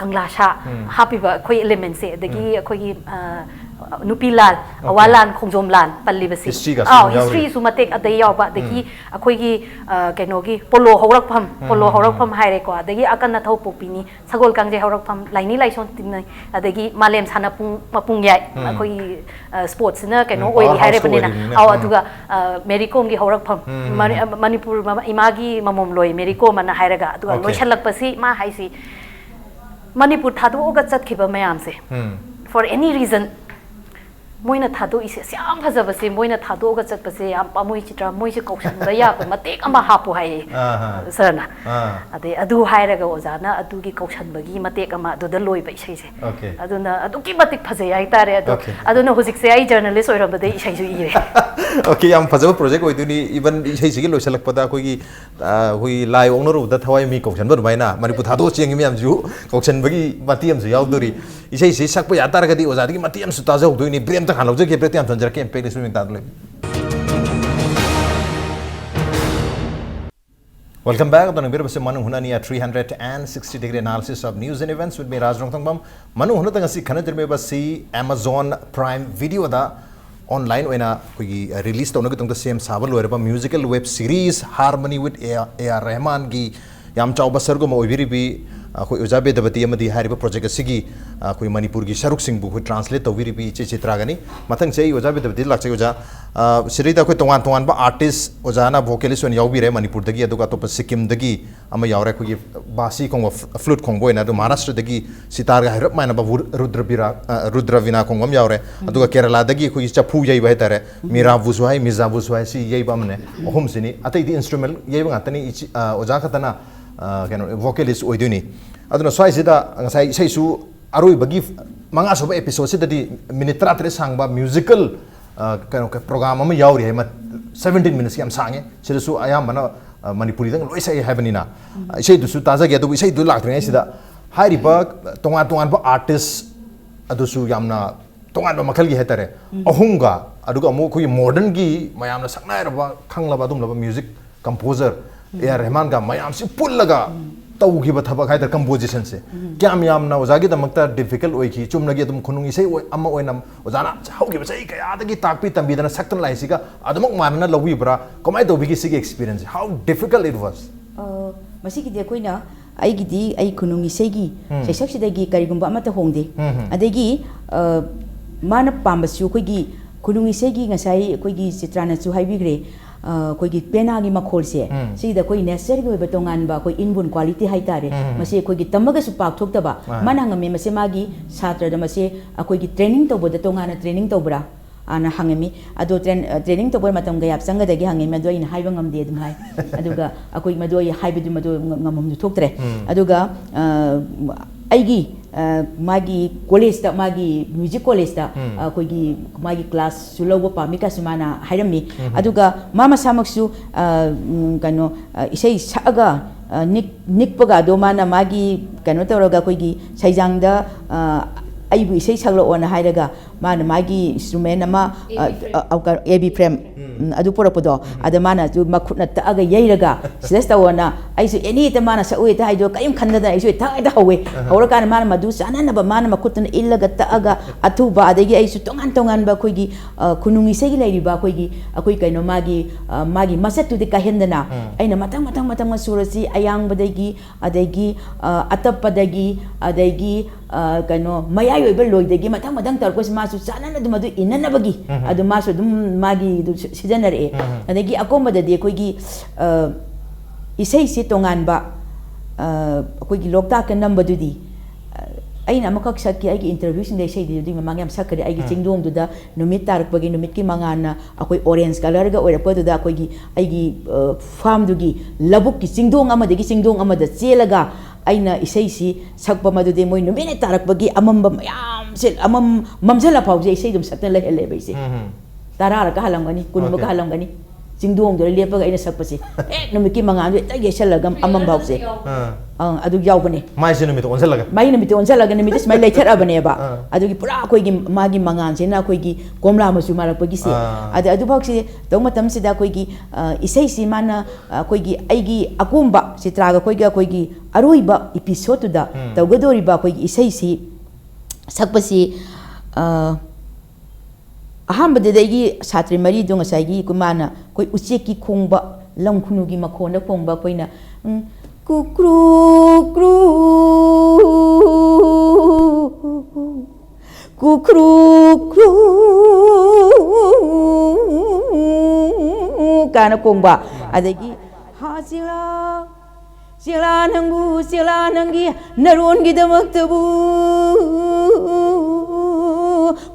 Kangla sha hapiba akhoi element se adagi akhoi Nupilal awalan khongjomlan pallibasi history su matek adai yawba adagi akhoi gi kainogi polo horakpham haire ko adagi akana thau popini sagol kangje horakpham laini laison tinai adagi malem sana mapung yai akhoi sports na kaino oili haire banina aw aduga Mericom gi horakpham Manipur imagi mamom loi Mericom na hairaga aduga loisalakpasi ma haisi Manipur thadu oga chatkhiba mayam se for any reason moina thado ise siam phajaba se moina thado ga chatpa se am pamoi chitra moi se kausan ba ya ba matek ama hapu hai sarna ade adu hairaga ojana adu gi kausan bagi matek ama adu da loi ba isai se aduna adu ki matik phajai ai tare adu aduna hojik se ai journalist oiram ba dei isai su ire okay am phajaba project oiduni even isai sigi loisalak pada koi gi hui lai ongnoru da thawai mi kausan ba baina manipur thado cheng mi am ju kausan bagi matiam su yaudori isai se sakpa ya tar ga di ojadi gi matiam su ta jau doini brem ta khanau je ke pretiam tanjar ke impact is moving tadle welcome back to nabir base manu hunani 360 degree analysis of news and events with me Raj Rongthongbam manu hunata ngasi khana jerme basi Amazon Prime Video da online oina koi release tawna gi tongta same sabal loiraba musical web series Harmony with AR Rahman gi yam chawba sargo mo oibiri bi अखोई ओजा बेदबती अमदी हारिबा project असिगी अखोई मणिपुर की सरुक सिंह बु translate तौबिरिबी चे चित्रागनी मथंग से ओजा बेदबती लाक्चे ओजा सिरिदा अखोई तोंगान तोंगान बा आर्टिस्ट ओजाना वोकलिस्ट ओन याउबिरे मणिपुर दगी अदुगा तोप सिक्किम दगी अमा यावरे अखोई बासी खोंग फ्लूट खोंग बोयना अदु महाराष्ट्र दगी सितार गा हरप मायना बा रुद्रवीणा खोंगम यावरे अदुगा केरला दगी अखोई चफू यई बहे तारे मीरा बुसवाई मिर्जा बुसवाई सी यई बा मने अहुम सिनी अतै दी इंस्ट्रूमेंट यई बा तनी ओजा खतना कनो vocalist ओइदुनी अदुना स्वाइसिदा ngasai isaisu aroi bagi manga soba episode sidadi minute 30 sangba musical kano program ama yauri hai 17 minutes yam sange sidasu ayam mana manipuri dang loi sai havenina isai dusu taza ge du isai du laktre sida hairi ba tongan ba artist adusu yamna tongan ba makhal gi hetare ahunga aduga amu khoi modern gi mayamna saknai raba khangla ba dum laba music composer A.R. Rahman ga mayam si pullaga तौगी बथबक हाइदर composition से क्या यामना ओजागी दमकता difficult ओइखि चुमनगी तुम खुनुंगी से अमा ओइनम ओजाना हौगी बसै कयादगी ताकपि तंबीदना सकतन लाइसिगा अदमक मानना लवीब्रा कमाय तौबिगी सिगी experience how difficult it was मसी की कोइना आइगिदी आई खुनुंगी सेगी सैसक सिदगी करिगुंबा अमता होंदे अदेगी माना पामबसु कोइगी खुनुंगी सेगी ngasai कोइगी चित्राना सु हाइबिग्रे कोई पेना की मखोल से सीधा कोई नेचर की बतोंगान बा कोई इनबुन क्वालिटी है तारे मसे कोई तमग सु पाक बा मनांग में मसे मागी छात्र द मसे कोई ट्रेनिंग तो बद तोंगाना ट्रेनिंग तो बरा आना हंगमी अदो ट्रेनिंग तो बर मतम गयाप संगदगी हंगे मदो इन HYBE ngamde dum hai aduga akoi mado haibe dum mado ngamum du thoktre aduga aigi magi college ta magi music college ta koigi magi class sulobo pamika sumana hairami aduga mama samaksu kano isai saga nikpaga do mana magi kano tawraga koigi saijangda aibu isai saglo ona hairaga mana magi instrument ama ab frame adu porapodo ada mana ju makutna taaga yairaga silesta ona aisu eni ta mana sa uita haido kayum khanda da aisu ta da hawe hawra kan mana madu sanana ba mana makutna illaga taaga athu ba adegi aisu tongan ba koigi kunungi segi lairi ba koigi akoi kaino magi masatu de kahendana aina matang surasi ayang badagi adegi atappadagi adegi kaino mayai oiba loidegi matang tarkos masu sanana dum adu inanabagi adu masu dum magi sijanare adegi akomba de koigi isai si tongan ba koigi lokta kan number dudi aina amakak sakki aigi interview sin de sei de mamang yam sakari aigi chingdom du da numit tarak bagi numit ki mangana akoi orange color ga oira pa du da koigi aigi farm du gi labuk ki chingdong ama de gi chingdong ama da chelaga aina isai si sakpa madu de moi numit tarak bagi amam yam sel amam mamsala pau je isai dum sakna le hele bai se tara ka halam gani kun ba halam gani chingdong do le pa ga ina sakpa se numit ki mangan du ta ge selaga amam bau se adu yaw bane mai se numit onsalaga mai numit onsalaga numit smai leiter abane ba adu gi pura koi gi magi mangan se na koi gi komla masu marak pagi se adu bak se tong matam se da koi gi isai si mana koi gi ai gi akumba sitra ga koi gi aroi ba episode da tawgadori ba koi gi isai si sakpasi aham bade gi satri mari dong sai gi kumana koi uche ki khongba lam khunu gi makhona khongba koina kukru kru kukru kru kana kongba adagi ha sila nangi naron gi damak tabu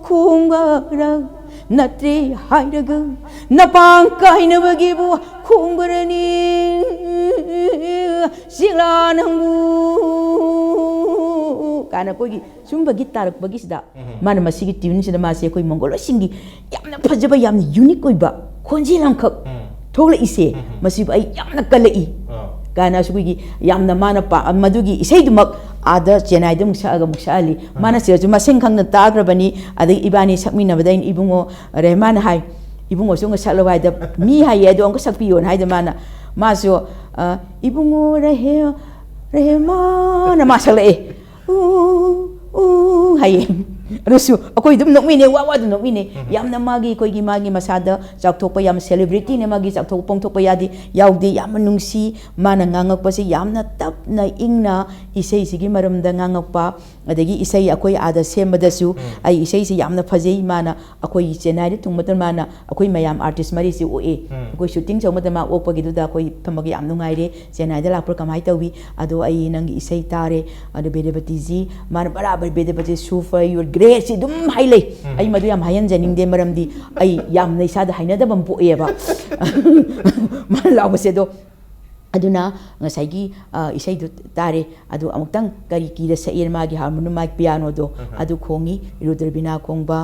kongba rang natri hairaga napang kaina bagi bu kongbarani sila nangu kana kogi sumba gitar bagi sida mana masigi tune sida masi koi mongolo singi yamna phajaba yamna unique oiba khonji lamkhak thogla ise masi ai yamna kalai kana sugi yamna mana pa madugi isai dumak ada chennai dum saga muksali mana sira juma sing khangna tagrabani adi ibani sakmina badain ibungo Rahman hai ibungo sunga salawai da mi hai edo ang sakpiyon hai da mana maso ibungo Rahman masalae hai ꯑꯗꯨꯁꯨ ꯑꯩꯈꯣꯏ ꯑꯗꯨꯝ ꯅꯣꯛꯃꯤꯟꯅꯩ ꯋꯥ ꯑꯗꯨꯝ ꯅꯣꯛꯃꯤꯟꯅꯩ ꯌꯥꯝꯅ ꯑꯩꯈꯣꯏꯒꯤ ꯃꯁꯥꯗ ꯆꯥꯎꯊꯣꯛꯄ ꯌꯥꯝ ꯁꯦꯂꯤꯕ꯭ꯔꯤꯇꯤꯅ ꯆꯥꯎꯊꯣꯛꯄ ꯄꯣꯡꯊꯣꯛꯄ ꯌꯥꯎꯗꯦ ꯌꯥꯝꯅ ꯅꯨꯡꯁꯤ ꯃꯥꯅ ꯉꯥꯡꯉꯛꯄꯁꯤ ꯌꯥꯝꯅ ꯇꯞꯅ ꯏꯪꯅ ꯏꯁꯩꯁꯤꯒꯤ ꯃꯔꯝꯗ ꯉꯥꯡꯉꯛꯄ ꯑꯗꯒꯤ ꯏꯁꯩ ꯑꯩꯈꯣꯏ ꯑꯥꯗ ꯁꯦꯝꯕꯗꯁꯨ ꯑꯩ ꯏꯁꯩꯁꯤ ꯌꯥꯝꯅ ꯐꯖꯩ ꯃꯥꯅ ꯑꯩꯈꯣꯏ ꯆꯦꯟꯅꯥꯏꯗ ꯊꯨꯡꯕ ꯃꯇꯝꯗ ꯃꯥꯅ ꯑꯩꯈꯣꯏ ꯃꯌꯥꯝ ꯑꯥꯔꯇꯤꯁ ꯃꯔꯤꯁꯤ ꯑꯣꯛꯑꯦ ꯑꯩꯈꯣꯏ ꯁꯨꯇꯤꯡ ꯇꯧꯕ ꯃꯇꯝꯗ ꯃꯥ ꯑꯣꯛꯄꯒꯤꯗꯨꯗ ꯑꯩꯈꯣꯏ ꯊꯝꯃꯒ ꯌꯥꯝ ꯅꯨꯡꯉꯥꯏꯔꯦ ꯆꯦꯟꯅꯥꯏꯗ ꯂꯥꯛꯄ꯭ꯔꯥ ꯀꯃꯥꯏꯅ ꯇꯧꯋꯤ ꯑꯗꯣ ꯑꯩ ꯅꯪꯒꯤ ꯏꯁꯩ ꯇꯥꯔꯦ ꯑꯗꯣ ꯕꯦꯗꯄꯇꯤꯖꯤ ꯃꯥꯅ ꯕꯔꯥꯕꯔ ꯕꯦꯗꯄꯇꯤ ꯁꯨꯐꯔ ꯌꯨꯔ ꯒ꯭ꯔꯦꯠꯁꯤ ꯑꯗꯨꯝ ꯍꯥꯏꯂꯩ ꯑꯩ ꯃꯗꯨ ꯌꯥꯝ ꯍꯥꯏꯍꯟꯖꯅꯤꯡꯗꯦ ꯃꯔꯝꯗꯤ ꯑꯩ ꯌꯥꯝꯅ ꯏꯁꯥꯗ ꯍꯩꯅꯗꯕ ꯑꯃ ꯄꯣꯛꯑꯦꯕ ꯃꯥꯅ ꯂꯥꯎꯕꯁꯦ ꯑꯗꯣ ꯑꯗꯨꯅ ꯉꯁꯥꯏꯒꯤ ꯏꯁꯩꯗꯨ ꯇꯥꯔꯦ ꯑꯗꯨ ꯑꯃꯨꯛꯇꯪ ꯀꯔꯤ ꯀꯤꯗ ꯁꯛꯑꯦ ꯃꯥꯒꯤ ꯍꯥꯔꯃꯣꯅꯤꯌꯝ ꯃꯥꯒꯤ ꯄꯤꯌꯥꯅꯣꯗꯣ ꯑꯗꯨ ꯈꯣꯡꯉꯤ ꯔꯨꯗ꯭ꯔꯕꯤꯅꯥ ꯈꯣꯡꯕ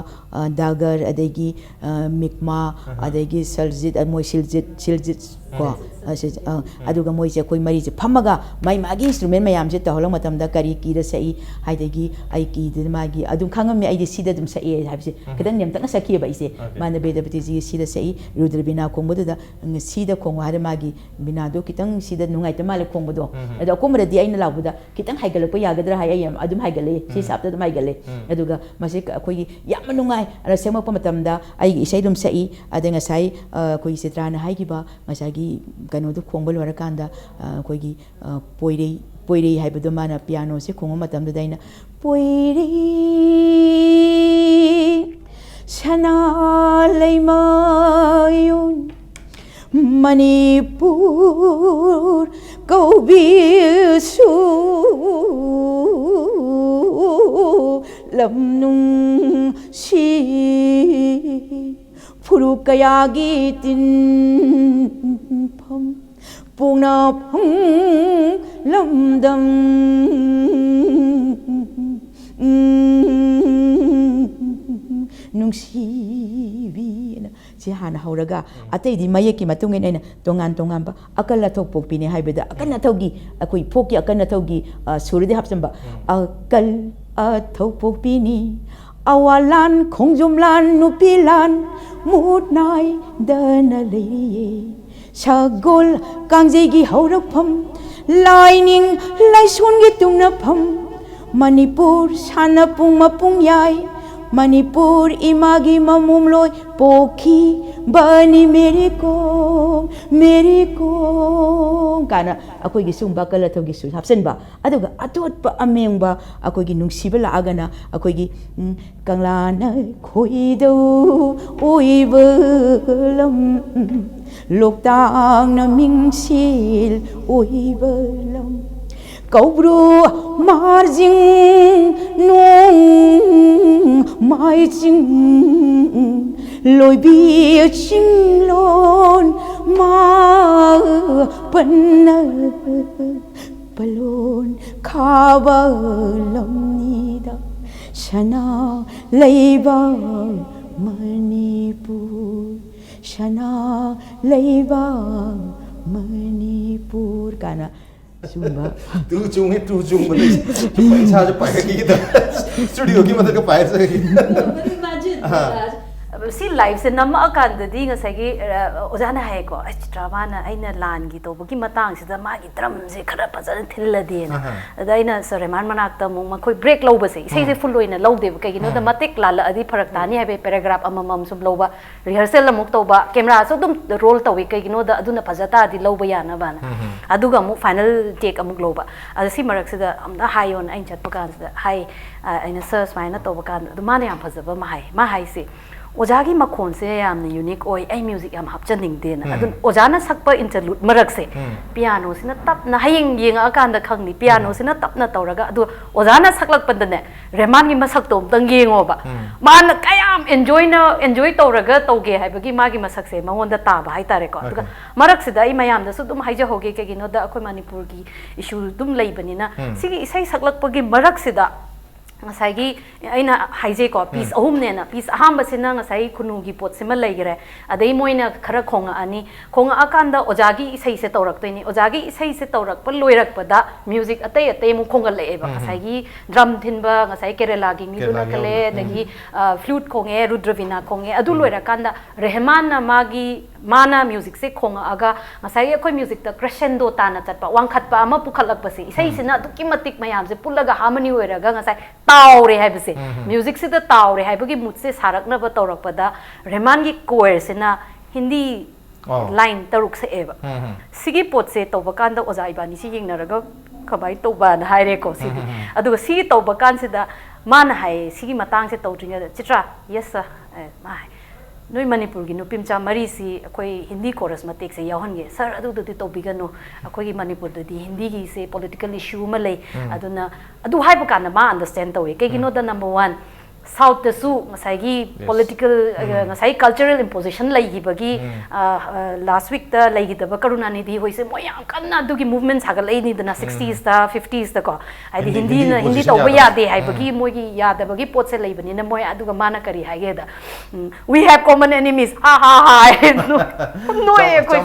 ꯗꯥꯒꯔ ꯑꯗꯒꯤ ꯃꯤꯛꯃꯥ ꯑꯗꯒꯤ ꯁꯜꯖꯤꯠ ꯃꯣꯏ ꯁꯤꯜꯖꯤꯠ ꯀꯣ ꯑꯗꯨꯒ ꯃꯣꯏꯁꯦ ꯑꯩꯈꯣꯏ ꯃꯔꯤꯁꯦ ꯐꯝꯃꯒ ꯃꯥꯒꯤ ꯏꯟꯁꯇ꯭ꯔꯨꯃꯦꯟ ꯃꯌꯥꯝꯁꯦ ꯇꯧꯍꯜꯂꯛꯄ ꯃꯇꯝꯗ ꯀꯔꯤ ꯀꯤꯗ ꯁꯛꯏ ꯍꯥꯏꯗꯒꯤ ꯑꯩ ꯀꯤꯗ ꯃꯥꯒꯤ ꯑꯗꯨꯝ ꯈꯪꯉꯝꯃꯦ ꯑꯩꯗꯤ ꯁꯤꯗ ꯑꯗꯨꯝ ꯁꯛꯑꯦ ꯍꯥꯏꯕꯁꯦ ꯈꯤꯇꯪ ꯅꯦꯝꯇꯛꯅ ꯁꯛꯈꯤꯑꯕ ꯑꯩꯁꯦ ꯃꯥꯅ ꯕꯦꯗꯄꯇꯤꯖꯤꯒꯤ ꯁꯤꯗ ꯁꯛꯏ ꯔꯨꯗ꯭ꯔꯕꯤꯅꯥ ꯈꯣꯡꯕꯗꯨꯗ ꯁꯤꯗ ꯈꯣꯡꯕ ꯍꯥꯏꯔ ꯃꯥꯒꯤ ꯕꯤꯅꯥꯗꯣ ꯈꯤꯇꯪ ꯁꯤꯗ ꯅꯨꯡꯉꯥꯏꯇ ꯃꯥꯜꯂꯦ ꯈꯣꯡꯕꯗꯣ ꯑꯗꯣ ꯑꯀꯣꯟꯕꯗꯗꯤ ꯑꯩꯅ ꯂꯥꯎꯕꯗ ꯈꯤꯇꯪ ꯍꯥꯏꯒꯠꯂꯛꯄ ꯌꯥꯒꯗ꯭ꯔꯥ ꯍꯥꯏ ꯑꯩ ꯑꯗꯨꯝ ꯍꯥꯏꯒꯠꯂꯦ ꯁꯤ ꯁꯥꯞꯇ ꯑꯗꯨꯝ ꯍꯥꯏꯒꯠꯂꯦ ꯑꯗꯨꯒ ꯃꯁꯤ ꯑꯩꯈꯣꯏꯒꯤ ꯌꯥꯝꯅ ꯅꯨꯡꯉꯥꯏ ꯑꯗ ꯁꯦꯝꯃꯛꯄ ꯃꯇꯝꯗ ꯑꯩꯒꯤ ꯏꯁꯩ ꯑꯗꯨꯝ ꯁꯛꯏ ꯑꯗ ꯉꯁꯥꯏ ꯑꯩꯈꯣꯏ ꯆꯤꯇ꯭ꯔꯥꯅ ꯍꯥꯏꯈꯤꯕ ꯉꯁꯥꯏꯒꯤ ꯀꯩꯅꯣꯗꯣ ꯈꯣꯡꯕ ꯂꯣꯏꯔꯀꯥꯟꯗ ꯑꯩꯈꯣꯏꯒꯤ ꯄꯣꯏꯔꯩ ꯍꯥꯏꯕꯗꯣ ꯃꯥꯅ ꯄꯤꯌꯥꯅꯣꯁꯦ ꯈꯣꯡꯕ ꯃꯇꯝꯗꯨꯗ ꯑꯩꯅ ꯄꯣꯏꯔꯩ ꯁꯅꯥ ꯂꯩꯃꯌꯨꯟ Manipur Kaubisu Lamnung Si Purukayagi Tinpam Punapam Lamdam Nungsibi ꯁꯤ ꯍꯥꯟꯅ ꯍꯧꯔꯒ ꯑꯇꯩꯗꯤ ꯃꯌꯦꯛꯀꯤ ꯃꯇꯨꯡ ꯏꯟꯅ ꯇꯣꯉꯥꯟ ꯇꯣꯉꯥꯟꯕ ꯑꯀꯜ ꯑꯊꯧ ꯄꯣꯛꯄꯤꯅꯦ ꯍꯥꯏꯕꯗ ꯑꯀꯜ ꯑꯊꯧꯒꯤ ꯑꯩꯈꯣꯏ ꯐꯣꯛꯀꯤ ꯑꯀꯜ ꯑꯊꯧꯒꯤ ꯁꯨꯔꯗꯤ ꯍꯥꯞꯆꯟꯕ ꯑꯀꯜ ꯑꯊꯧ ꯄꯣꯛꯄꯤꯅꯤ ꯑꯋꯥꯂꯥꯟ ꯈꯣꯡꯖꯣꯝꯂꯥꯟ ꯅꯨꯄꯤꯂꯥꯟ ꯃꯨꯠꯅꯥꯏꯗꯅ ꯂꯩꯔꯤꯌꯦ ꯁꯒꯣꯜ ꯀꯥꯡꯖꯩꯒꯤ ꯍꯧꯔꯛꯐꯝ ꯂꯥꯏꯅꯤꯡ ꯂꯥꯏꯁꯣꯟꯒꯤ ꯇꯨꯡꯅꯐꯝ ꯃꯅꯤꯄꯨꯔ ꯁꯥꯟꯅꯄꯨꯡ ꯃꯄꯨꯡ ꯌꯥꯏ Manipur imagi mamumloy pokhi bani mere ko kana akoi gi sumba kala to gi su hapsenba aduga atotpa amengba akoi gi nungsiba laagana akoi gi kanglana khoido oibelam loktang na mingsil oibelam Kaubru marjing nung mai jing loi bi ching lon ma panna palon khaba lamnida shana leiba Manipur shana leiba Manipur kana Sumba. Tu chung balik. पैसा जो पाएगा कि तो studio की मदद का पाए सके. सी लाइव से नम अकांददी ngसाई ओजाना है को ड्रामा ना आइना लान की तो बकी मतांग से मागी ड्रम से खरा फजन थिल्लदे ना अदाइना सरेमान मनाक्ता मु मखोय ब्रेक लौबसे इसे से फुल लोइना लौदे कगिनो द मतेक लाल अदि फरक तानी है पैराग्राफ अममम सुम लौबा रिहर्सल अमुक तौबा कैमरा सो दुम रोल तौई कगिनो द अदुना फजता दि लौबा याना बाना अदुगा मु फाइनल टेक अमुक लौबा अदि सी मरक से द अमदा हायोन आइन चतप कान से हाय आइना सर्च माइना तौबा कान द माने याम फजबा मा हाय से ओजागी मखोन से यामने यूनिक ओय आई म्यूजिक याम हापचनिंग देना अदुन ओजाना सकपा इंटरलूड मरक से पियानो सिना तपना हयिंग येंग अकांदा खंगनी पियानो सिना तपना तौरगा अदु ओजाना सकलक पंदने रहमान की मसक तो तंग येंगोबा मान कयाम एंजॉय तौरगा तौगे हाइबगी मागी मसक से मंगोंदा ताबा हाइतारेको अदुगा मरक से दाई मयाम दसु दुम हाइजा होगे केगिनो दा अखोय मणिपुर की इशू दुम लैबनिना सिगी इसै सकलकपगी मरक से दा ngasai aina haije ko piece ahum ne na piece aham basina ngasai khunu gi pot sima leigre adai moina khara khonga ani khonga akanda ojagi isai se taurak toini ojagi isai se taurak pa loirak pada music atai mu khonga leeba ngasai gi drum thinba ngasai kerala gi mi duna kale dagi flute khonge rudravina khonge adu loirak kanda rehman na magi mana music se khong aga ngasai khoi music ta crescendo ta na chat pa wang khat pa ama pukhat lak pasi isai sina duki matik mayam se pulaga harmony oiraga ngasai taw re hai base music se ta taw re hai bagi mut se sarak na ba tawrak pa da Rahman gi core se na hindi line taruk se eba sigi pot se to bakan da oza ibani si ying naraga khabai to ba na hai re ko si adu si to bakan se da man hai sigi matang se to trinya chitra yes sir mai noi manipur gi nupim cha mari si akoi hindi chorus matek se yahan ge sir adu du to bigano akoi gi manipur du di hindi gi se political issue ma lei aduna adu hai ba kan ma understand to ke gi no the number 1 South the su ngasai gi political ngasai cultural imposition lai gi bagi last week the lai gi da karuna nidhi hoi se moyam kanna du gi movement sagal lai ni dana 60s ta 50s ta ko ai hindi to ba ya de hai bagi moi gi ya da bagi pot se lai bani na moi adu ga mana kari hai ge da we have common enemies ha ha ha no e ko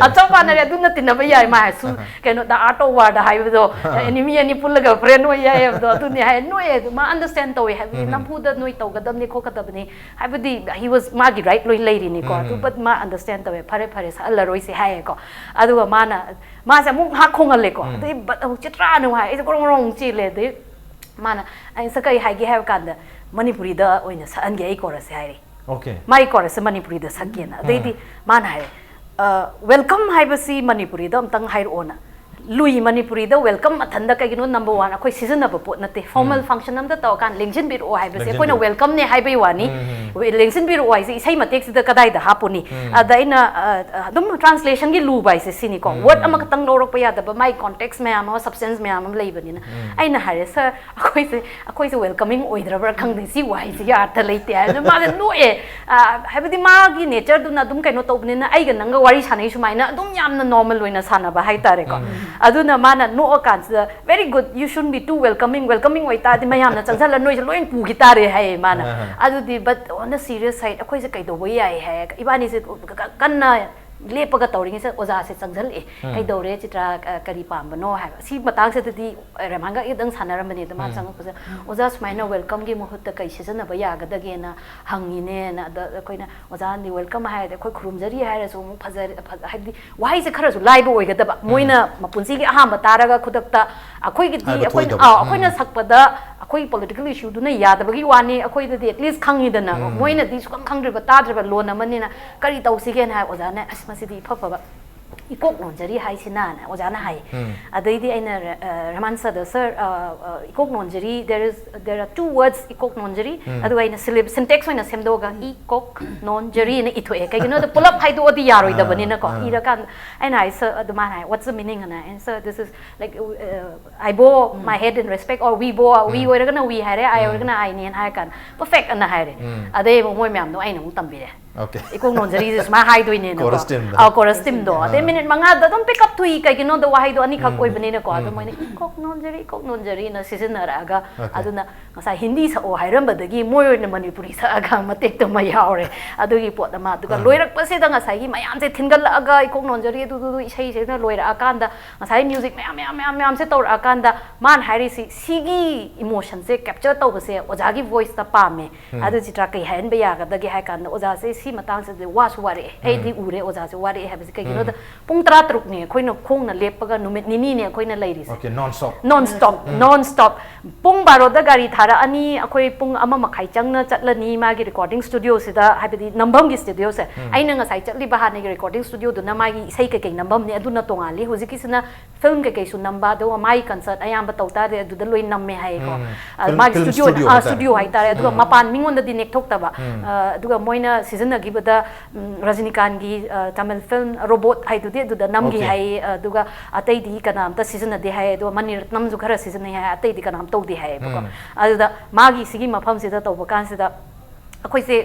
achama na re du na tin ba ya ma su ke no da auto war da hai do enemy ani pulaga friend ho ya do du ni hai no e ma understand to we have nampu noi tawgadam ni khokadam ni habadi he was magi right loi leiri ni ko tu but ma understand tawe phare phare sa alla roi se hai ko adu ma sa mung ha khongal le ko de but chitra nu hai is korong rong chi le de mana ai sa kai hai gi have kan da manipuri da oina sa an ge ai ko ra se hai okay mai ko ra se manipuri da sa ke na de di man hai welcome hai basi manipuri da tang hai ona Lui Manipuri the welcome athanda ka gino number 1 akoi season of pot nate formal function am da taw kan lengsin bir o hai base koina welcome ne hai bai wani lengsin bir o hai se isai matek se da kadai da hapuni ada ina dum translation gi lu bai se sini ko word am ka tang norok pa ya da ba my context me am substance me am lei bani na aina hare sir akoi se welcoming oidra bra khang de si wai se ya ta leite ai ma da no e habidi ma gi nature du na dum kaino to bani na ai ga nang ga wari sanai sumai na dum yam na normal loina sana ba hai tare ko aduna mana no kan very good you shouldn't be too welcoming wai ta di mayam na changsala noi loin pu gi tare hai mana adu di but on the serious side akoi se kai do boi ai hai ibani se kanna lepaga tawring se oza se changjal e kai do re chitra kari pam bano hai si matang se di ramanga idang sanaram bani da ma chang ko oza smaina welcome gi muhut ta kai season ba ya ga da ge na hangi ne na da koina oza ni welcome hai da koi khurumjari hai ra so mu phajar hai di wai se khara su live oi ga da ba moina mapunsi gi aham batara ga khudak ta akoi gi di akoina sakpa da akoi political issue du na ya da ba gi wani akoi da at least khangi da na moina di su khang dri ba ta dri ba lon amani na kari tau si gen hai oza na masidi papa ikok nonjari hai sina na ojana hai adai di aina Rahman sir the sir ikok nonjari there are two words ikok nonjari adu aina syntax oina semdoga ikok nonjari na itho e kai no the pull up hai do odi yaroi da bani na ko ira kan aina ai sir adu man hai what's the meaning ana and sir this is like I bow my head in respect or we bow we oira na we hai re I oira na ai ni hai kan perfect ana hai re adai moi myam no aina mu tambi re okay ikong nonjari is ma hai do ni na chorus team do de minute manga da dum pick up thui kai no do wahai do ani khak oi bani na ko adu moi ikok nonjari na season na raga aduna ngasa hindi sa o hairam badagi moi na manipuri sa aga matek to ma yaure adu gi pot ma du ka loirak pa se da ngasa gi mayam se thingal aga ikok nonjari du isai se na loira akanda ngasa music mayam se tor akanda man hairi sigi emotion se capture to se oja gi voice ta pa me adu chitra kai hain ba ya ga da gi hai kan oja se si matang se wa su wari ai di ure oja se wari ha se kai gi no da pung tra truk ne khoi na khong na lep ga numit nini ne khoi na lairi se okay non stop pung baro da gari thara ani akhoi pung ama makhai changna chatlani ma gi recording studio se da habidi nambam gi studio se aina nga sai chatli ba ha ne gi recording studio du na ma gi isai kai nambam ne adu na tongali hojiki sina film kai su namba do mai concert ayam ba tauta de du da loi namme hai ko ma studio hai tare adu mapan mingon da di nek thok ta ba adu moina season na gi ba da Rajinikan gi Tamil film robot hai du da nam gi hai adu ga atai di kanam ta season na de hai do Maniratnam ju khara season hai atai di kanam to di hai ko adu da ma gi sigi mafam se da to ba kan se da akoi se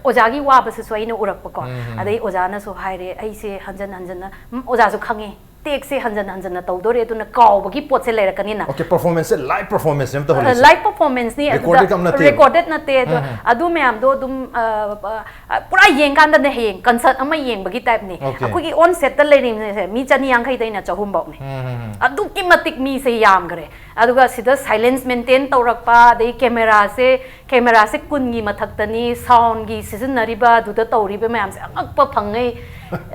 oja gi wa ba se so ina urak pa ko adai oja na so hai re ai se hanjan na oja su khange tek se hanjan na to dore tu na kaw ba gi pot se le ra kanina okay performance live performance nem to hole live performance ni recorded na te adu me am do dum pura yeng kan da ne heng concert ama yeng ba gi type ni akoi gi on set ta le ni mi chani yang khai dai na chahum ba ni adu ki matik mi se yam gare aduga sida silence maintain tawrakpa dei camera se kun gi mathaktani sound gi sizinariba duda tawriba mayam se angakpa phangai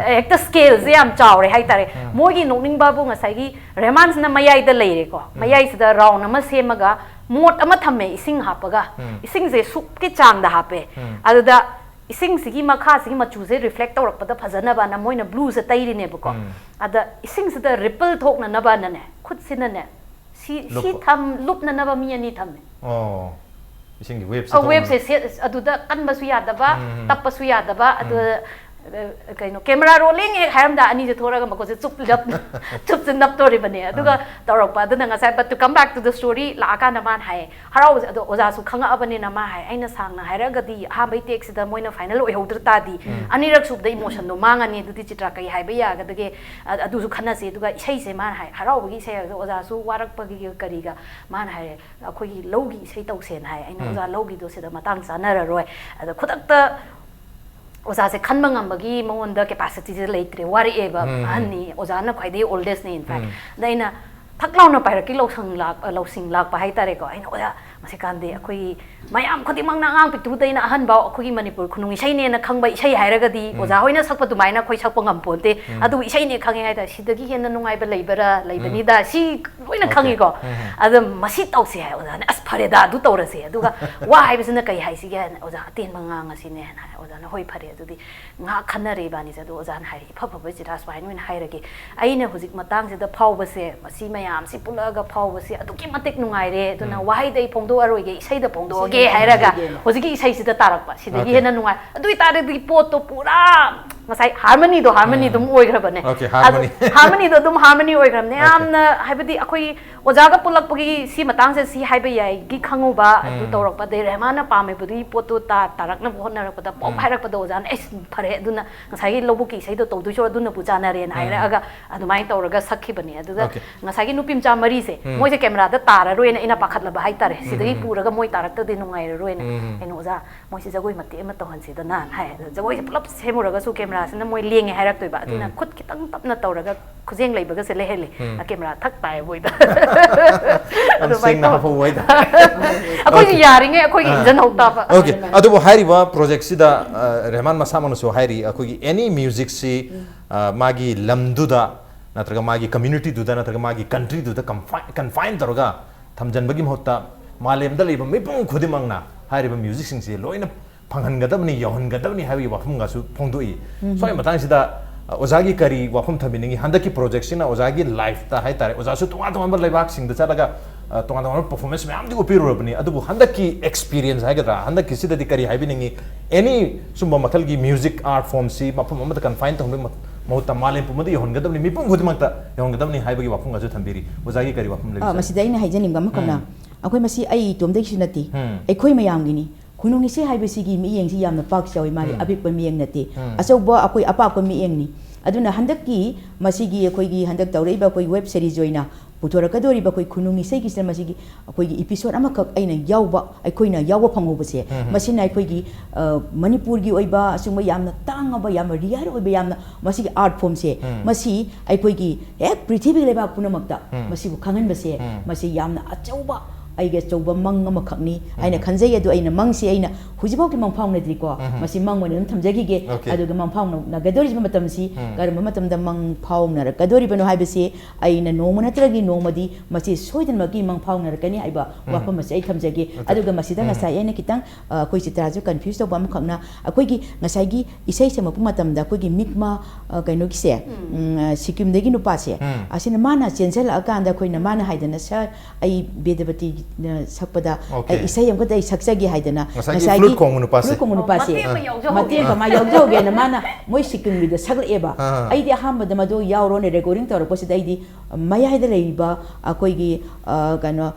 ekta scale se am chawre hai tare mogi nokning babu ngasai gi Rahman na mayai da leire ko mayai sida round ama semaga mot ama thamme ising hapaga ising je sup ki chang da hape aduda ising sigi makha sigi machu se reflect tawrakpa da phajana ba na moina blue se tairi ne bu ko ada ising sida ripple thok na ba na ne khut sina ne si tham lup na ba mi ani tham oh ising web se aduda kan ba su ya da ba tap pa su ya da ba adu kaino camera rolling ek ham da ani je thora ga mako se chup se nap tori bane aduga torok pa aduna ngasai but to come back to the story la ka na man hai harau adu oza su khanga abane na ma hai aina sang na haira ga di ha bai tek sida moina final oi hodr ta di ani rak sup da emotion do manga ni du chitra kai hai bai ya ga dage adu su khana se aduga isai se man hai harau gi se oza su warak pa gi kari ga man hai akhoi gi logi sei tau sen hai aina oza logi do se da matang sana ra roi adu khudak ta oza se khanba ngambagi monda capacity je leitre wari eba ani oza na khwaidei oldest ne in fact daina thaklaw na paira ki losing lak pa hai tare ko aina oya masikande akhoi mayam khoti mangna ngang pitu daina ahan ba akhoi manipur khunung isai ne na khangba isai hairaga di oza hoina sakpa tumaina khoi sakpa ngam ponte adu isai ne khangi hai da sidagi hena nungai ba leibara leibani da si hoina khangi ko adu masi tause hai oza as phare da du tawrase aduga wa hai bisna kai hai si ga oza ten manga ngasi ne na oza na hoi phare adu di nga khanare ba ni sa du oza na hai pha pha ba jira swai nuin hairage aina hujik matang se da phau ba se masi mayam si pulaga phau ba se adu ki matek nungai re aduna wahai dei pongdo aroi ge isai da pongdo ge hairaga hojiki isai sida tarak pa sida gi hena nungai adui tare di pot to pura ngasai harmony dum oi gra bane harmony do dum harmony oi gra ne amna haibadi akhoi ojaga pulak pagi si matang se si haiba yai gi khangu ba adu torok pa de Rahman na pame budi pot to tarak na bon na rak pa da pom hairak pa do jan es phare aduna ngasai gi lobu ki sai do to du so aduna puja na re na haira aga adumai tawraga sakhi bane aduga ngasai gi nupim cha mari se moi se camera da tara roi na ina pakhat la ba hai tare sidagi puraga moi tarak ta de nungai roi na eno oza moi se jagoi mate ma tohan se da na hai jagoi pulap semuraga su camera na moi lieng hairak toi ba aduna khut kitang tapna tawraga khujeng leibaga se lehele a camera thak tai boi da adu sing na ho wai da akoi gi yaring e akoi gi jan hota ba okay adu bo hairi ba project sida Rahman masamanu so hairi akoi gi any music si magi lamdu da natraga magi community du da natraga magi country du da confine taraga thamjan bagi mohta malem da leiba mipung khudimang na hairi ba music sing si loina phanghan gadabni yohan gadabni hawi wafum ga su phongdoi soi matang sida ozagi kari wafum thabiningi handaki project sina ozagi life ta hai tare oza su tunga tunga leibak sing da chalaga tunga tunga performance me amdi opiru rabni adubu handaki experience hai gadra handaki sida di kari hai biningi any sumba mathal gi music art form si mapum amata confine thongbe mohta malem pumadi yohan gadabni mipung khudimangta yohan gadabni hai bagi wafum ga su thambiri ozagi kari wafum lebi masida ina haijaning ba makona akoi masi ai tomdai sunati aikoi mayam gini kunungi se haibasigi miyeng si yamna pak chawi mari abik miyeng nati achauba akoi apa ko miyeng ni aduna handaki masigi akoi gi handak tawrei ba koi web series joina putora kadori ba koi kunungi se gi masigi akoi gi episode ama kak aina yawba aikoina yawba phangoba se masina akoi gi manipur gi oiba asuma yamna tanga ba yamna riyar oiba yamna masigi art form se masi akoi gi ek prithvi leba punamakta masi bu khangan ba se masi yamna achauba aige chauba mang ama khakni aina khanjai adu aina mangsi aina hujibau ki mangphang na dri ko masi mang mon thamjagi ge adu ga mangphang na gadori ma matam si garma matam da mangphang na gadori bano haibasi aina noma natragi nomadi masi soidan magi mangphang na kani aiba wapa masi ai thamjagi adu ga masi da ngasai aina kitang koi chitra ju confuse to bam khakna akoi gi ngasai gi isai se mapu matam da koi gi mikma kaino ki se sikim de gi nu pa se asina mana chensel akanda koi na mana haidana sa ai bedabati sakpada isai am kada saksagi haidana ngasai flute kong nu pase mate ka ma yaujoge na mana moi sikim gi da sagla eba ai di hamba da madu yauro ne recording tor posi dai di maya haida leiba akoi gi kano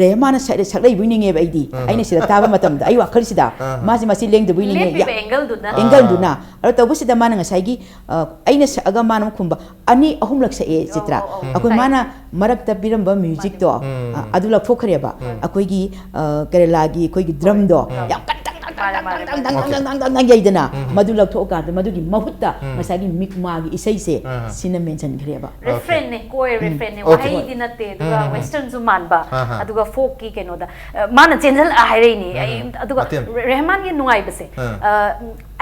Rahman saglai buining eba ai di aina sida taba matam da ai wa khali sida masi leng da buining ya angle du na aro to posi da mana ngasai gi aina aga mana khumba ani ahum laksa e chitra akoi mana marak ta biramba music to adu la phokre ba akoi gi kerala gi koi gi drum do ya ꯇꯪ ꯌꯩꯗꯅ ꯃꯗꯨ ꯂꯧꯊꯣꯛꯑꯀꯥꯟꯗ ꯃꯗꯨꯒꯤ ꯃꯍꯨꯠꯇ ꯉꯁꯥꯏꯒꯤ ꯃꯥꯒꯤ ꯏꯁꯩꯁꯦ ꯁꯤꯅ ꯃꯦꯟꯁꯟꯈ꯭ꯔꯦꯕ ꯔꯦꯐ꯭ꯔꯦꯟꯅꯦ ꯀꯣꯏ ꯔꯦꯐ꯭ꯔꯦꯟꯅꯦ ꯋꯥꯍꯩꯗꯤ ꯅꯠꯇꯦ ꯑꯗꯨꯒ ꯋꯦꯁꯇꯔꯟꯁꯨ ꯃꯥꯟꯕ ꯑꯗꯨꯒ ꯐꯣꯛꯀꯤ ꯀꯩꯅꯣꯗ ꯃꯥꯅ ꯆꯦꯟꯖꯜꯂ ꯍꯥꯏꯔꯛꯏꯅꯤ ꯑꯗꯨꯒ ꯔꯦꯍಮಾꯟꯒꯤ ꯅꯨꯡꯉꯥꯏꯕꯁꯦ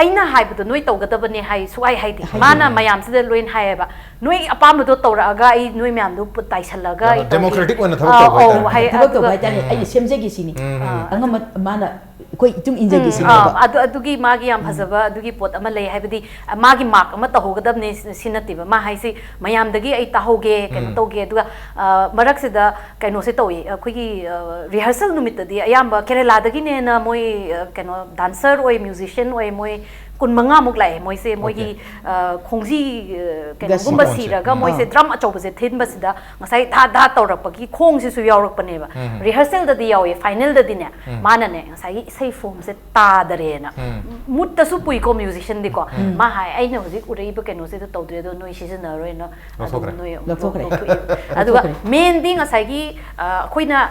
ꯑꯩꯅ ꯍꯥꯏꯕꯗꯣ ꯅꯣꯏ ꯇꯧꯒꯗꯕꯅꯦ ꯍꯥꯏ ꯁꯨꯡꯍꯥꯏ ꯍꯥꯏꯗꯦ ꯃꯥꯅ ꯃꯌꯥꯝꯁꯤꯗ ꯂꯣꯏꯅ ꯍꯥꯏꯌꯦꯕ ꯅꯣꯏ ꯑꯄꯥꯝꯕꯗꯣ ꯇꯧꯔꯛꯑꯒ ꯑꯩ ꯅꯣꯏ ꯃꯌꯥꯝꯗꯣ ꯇꯥꯏꯁꯜꯂꯒ ꯗꯦꯃꯣꯀ꯭ꯔꯦꯇꯤꯛ ꯑꯣꯏꯅ ꯊꯕꯛ ꯇꯧꯕ ꯍꯥꯏꯇꯥꯔꯦ ꯑꯩꯅ ꯁꯦꯝꯖꯒꯦ ꯁꯤꯅꯤ ꯑꯉꯝꯕ ꯃꯥꯅ ꯑꯩꯈꯣꯏ ꯏꯇꯨꯡ ꯏꯟꯖꯒꯦ ꯁꯤꯅꯦꯕ ꯑꯗꯨꯒꯤ ꯃꯥꯒꯤ ꯌꯥꯝ ꯐꯖꯕ ꯑꯗꯨꯒꯤ ꯄꯣꯠ ꯑꯃ ꯂꯩ ꯍꯥꯏꯕꯗꯤ ꯃꯥꯒꯤ ꯃꯥꯔꯛ ꯑꯃ ꯇꯧꯍꯧꯒꯗꯕꯅꯦ ꯁꯤ ꯅꯠꯇꯦꯕ ꯃꯥ ꯍꯥꯏꯁꯤ ꯃꯌꯥꯝꯗꯒꯤ ꯑꯩ ꯇꯥꯍꯧꯒꯦ ꯀꯩꯅꯣ ꯇꯧꯒꯦ ꯑꯗꯨꯒ ꯃꯔꯛꯁꯤꯗ ꯀꯩꯅꯣꯁꯦ ꯇꯧꯏ ꯑꯩꯈꯣꯏꯒꯤ ꯔꯤꯍꯔꯁꯦꯜ ꯅꯨꯃꯤꯠꯇꯗꯤ ꯑꯌꯥꯝꯕ ꯀꯦꯔꯦꯂꯥꯗꯒꯤꯅꯦꯅ ꯃꯣꯏ ꯀꯩꯅꯣ ꯗꯥꯟꯁꯔ ꯑꯣꯏ ꯃ꯭ꯌꯨꯖꯤꯁꯤꯌꯟ ꯑꯣꯏ ꯃꯣꯏ 15ꯃꯨꯛ ꯂꯥꯛꯑꯦ ꯃꯣꯏꯁꯦ ꯃꯣꯏꯒꯤ ꯈꯣꯡꯖꯤ ꯀꯩꯅꯣꯒꯨꯝꯕ ꯁꯤꯔꯒ ꯃꯣꯏꯁꯦ ꯗ꯭ꯔꯝ ꯑꯆꯧꯕꯁꯦ ꯊꯤꯟꯕꯁꯤꯗ ꯉꯁꯥꯏ ꯙꯥ ꯙꯥ ꯇꯧꯔꯛꯄꯒꯤ ꯈꯣꯡꯁꯤꯁꯨ ꯌꯥꯎꯔꯛꯄꯅꯦꯕ ꯔꯤꯍꯔꯁꯦꯜꯗꯗꯤ ꯌꯥꯎꯋꯦ ꯐꯥꯏꯅꯦꯜꯗꯗꯤꯅꯦ ꯃꯥꯅꯅꯦ ꯉꯁꯥꯏꯒꯤ ꯏꯁꯩ ꯐꯣꯝꯁꯦ ꯇꯥꯗꯔꯦꯅ ꯃꯨꯠꯇꯁꯨ ꯄꯨꯏꯀꯣ ꯃ꯭ꯌꯨꯖꯤꯁꯤꯌꯟꯗꯤꯀꯣ ꯃꯥ ꯍꯥꯏ ꯑꯩꯅ ꯍꯧꯖꯤꯛ ꯎꯔꯛꯏꯕ ꯀꯩꯅꯣꯁꯤꯗ ꯇꯧꯗ꯭ꯔꯦ ꯑꯗꯣ ꯅꯣꯏ ꯁꯤꯖꯤꯟꯅꯔꯣꯏꯅ ꯑꯗꯨꯝ ꯅꯣꯏ ꯂꯧꯊꯣꯛꯑꯦ ꯑꯗꯨꯒ ꯃꯦꯟꯗꯤ ꯉꯁꯥꯏꯒꯤ ꯑꯩꯈꯣꯏꯅ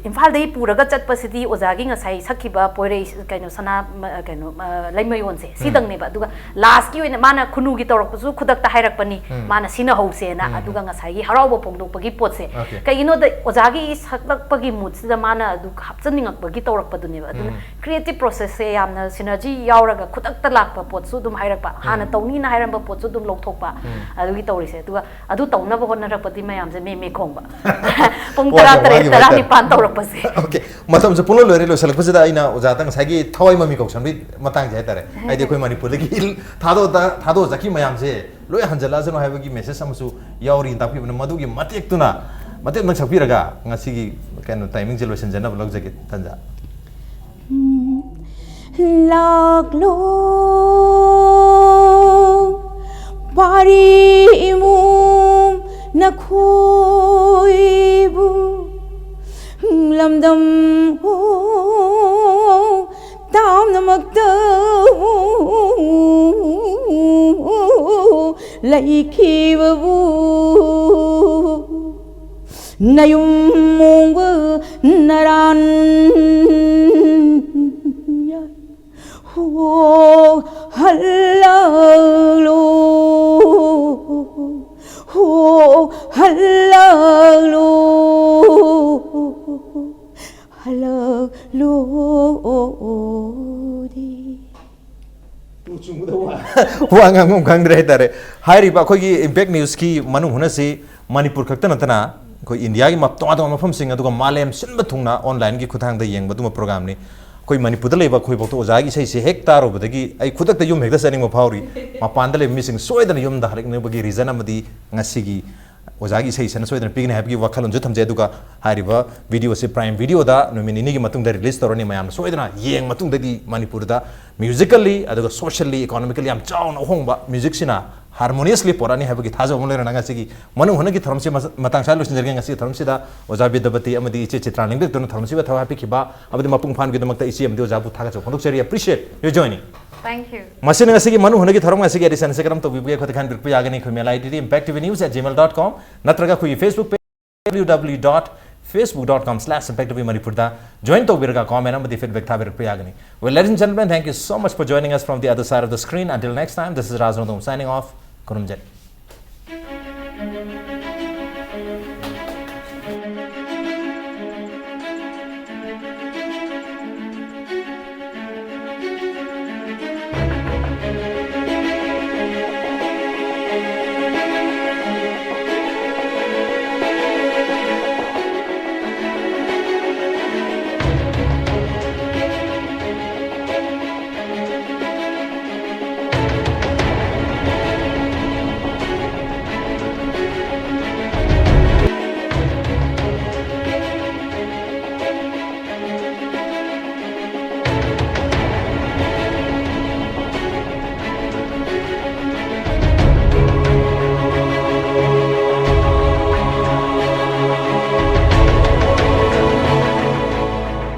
ꯏꯝꯐꯥꯜꯗꯒꯤ ꯄꯨꯔꯒ ꯆꯠꯄꯁꯤꯗꯤ ꯑꯣꯖꯥꯒꯤ ꯉꯁꯥꯏ ꯁꯛꯈꯤꯕ ꯄꯣꯏꯔꯩ ꯀꯩꯅꯣ ꯁꯅꯥ ꯀꯩꯅꯣ ꯂꯩꯃꯌꯣꯟꯁꯦ ꯁꯤꯗꯪꯅꯦꯕ ꯑꯗꯨꯒ ꯂꯥꯁꯀꯤ ꯑꯣꯏꯅ ꯃꯥꯅ ꯈꯨꯅꯨꯒꯤ ꯇꯧꯔꯛꯄꯁꯨ ꯈꯨꯗꯛꯇ ꯍꯥꯏꯔꯛꯄꯅꯤ ꯃꯥꯅ ꯁꯤꯅ ꯍꯧꯁꯦꯅ ꯑꯗꯨꯒ ꯉꯁꯥꯏꯒꯤ ꯍꯔꯥꯎꯕ ꯐꯣꯡꯗꯣꯛꯄꯒꯤ ꯄꯣꯠꯁꯦ ꯀꯩꯒꯤꯅꯣꯗ ꯑꯣꯖꯥꯒꯤ ꯁꯛꯂꯛꯄꯒꯤ ꯃꯨꯠꯁꯤꯗ ꯃꯥꯅ ꯑꯗꯨ ꯍꯥꯞꯆꯟꯅꯤꯡꯉꯛꯄꯒꯤ ꯇꯧꯔꯛꯄꯗꯨꯅꯦꯕ ꯑꯗꯨꯅ ꯀ꯭ꯔꯤꯌꯦꯇꯤቭ ꯄ꯭ꯔꯣꯁꯦꯁꯁꯦ ꯌꯥꯝꯅ ꯁꯤꯅꯔꯖꯤ ꯌꯥꯎꯔꯒ ꯈꯨꯗꯛꯇ ꯂꯥꯛꯄ ꯄꯣꯠꯁꯨ ꯑꯗꯨꯝ ꯍꯥꯏꯔꯛꯄ ꯍꯥꯟꯅ ꯇꯧꯅꯤꯅ ꯍꯥꯏꯔꯝꯕ ꯄꯣꯠꯁꯨ ꯑꯗꯨꯝ ꯂꯧꯊꯣꯛꯄ ꯑꯗꯨꯒꯤ ꯇꯧꯔꯤꯁꯦ ꯑꯗꯨꯒ ꯑꯗꯨ ꯇꯧꯅꯕ ꯍꯣꯠꯅꯔꯛꯄꯗꯤ ꯃꯌꯥꯝꯁꯦ ꯃꯦ ꯈꯣꯡꯕ ꯄꯨꯡ 9 ꯇꯧꯔꯛꯄꯁꯦ ओके मतलब पुनः लोरे लोसलपसदा आइना ओजाता ngसाइगी थवाइ ममि कौसनबि मतांग जे तारे आइदि अखोइ मणिपुरदगि थादो जाखि मयाम जे लोय हंजला जनो हाइबगि मेसेज समसु यावरि तापिबन मदुगि मतेक्तुना मतेक नक सपिरगा ngasiगी कैनो टाइमिंग जे लोसन जन ब्लॉग जगे तंजा लागलो पारी इमु नखोइबु lamdam ho tam namakta laikhibu nayum mong naran ho halalo ho halalo वांग खंग्रे तारे हाइरिबा अखोगी इम्पैक्ट न्यूज की मनु हुनसी मणिपुर खक्त नतना कोई इंडिया की मप्तों तो मफम सिंग अदुगा मालेम सिनब थुंगना ऑनलाइन की खुथांग द येंग बदुम प्रोग्राम नि कोई मणिपुर द लेबा कोई बतो ओजागी सही से हेक तारो बदगी आई खुदक त युम हेक द सनिंग मफावरी मपान द ले मिसिंग सोयदन युम द हरिक ने बगी रीजन अमदी ngasiगी ओजागी सही सन सोयदन पिगने हैबगी वखलन जो थमजे दुगा हारिबा वीडियो से प्राइम वीडियो दा नुमिनि नि गी मतुंग द रिलीज तोरनी मयाम सोयदना येंग मतुंग दगी मणिपुर दा म्यूजिकली अदुगा सोशली इकोनॉमिकली याम चाउन होंगबा म्यूजिक सिना हार्मोनियसली पोरानी हैबगी थाजो मोलेर नगासिगी मनु हुनगी थरमसे मतंग सा लोसिन जरगे ngasi थरमसिदा ओजा बिदबती अमदी इचे चित्रालिंग दे तोन थरमसिबा थवा पिखिबा अबदि मपुंग फान गिदमक्ता इचे अमदी ओजा बु थागा चो खंदुक चरी appreciate your joining Thank you. मसिन ngasi मनु हुनगी थरम ngasi गे एडिशन से करम तो बिबगे खत खान बिरपु यागनी खु मेल आईडी impactvnews@gmail.com नत्रगा खु फेसबुक पे www.facebook.com/impactvmanipur da join to birga comment amadi feedback tha birpु यागनी. Well, ladies and gentlemen, thank you so much for joining us from the other side of the screen. Until next time, this is Rajanodom signing off. Kurumjani.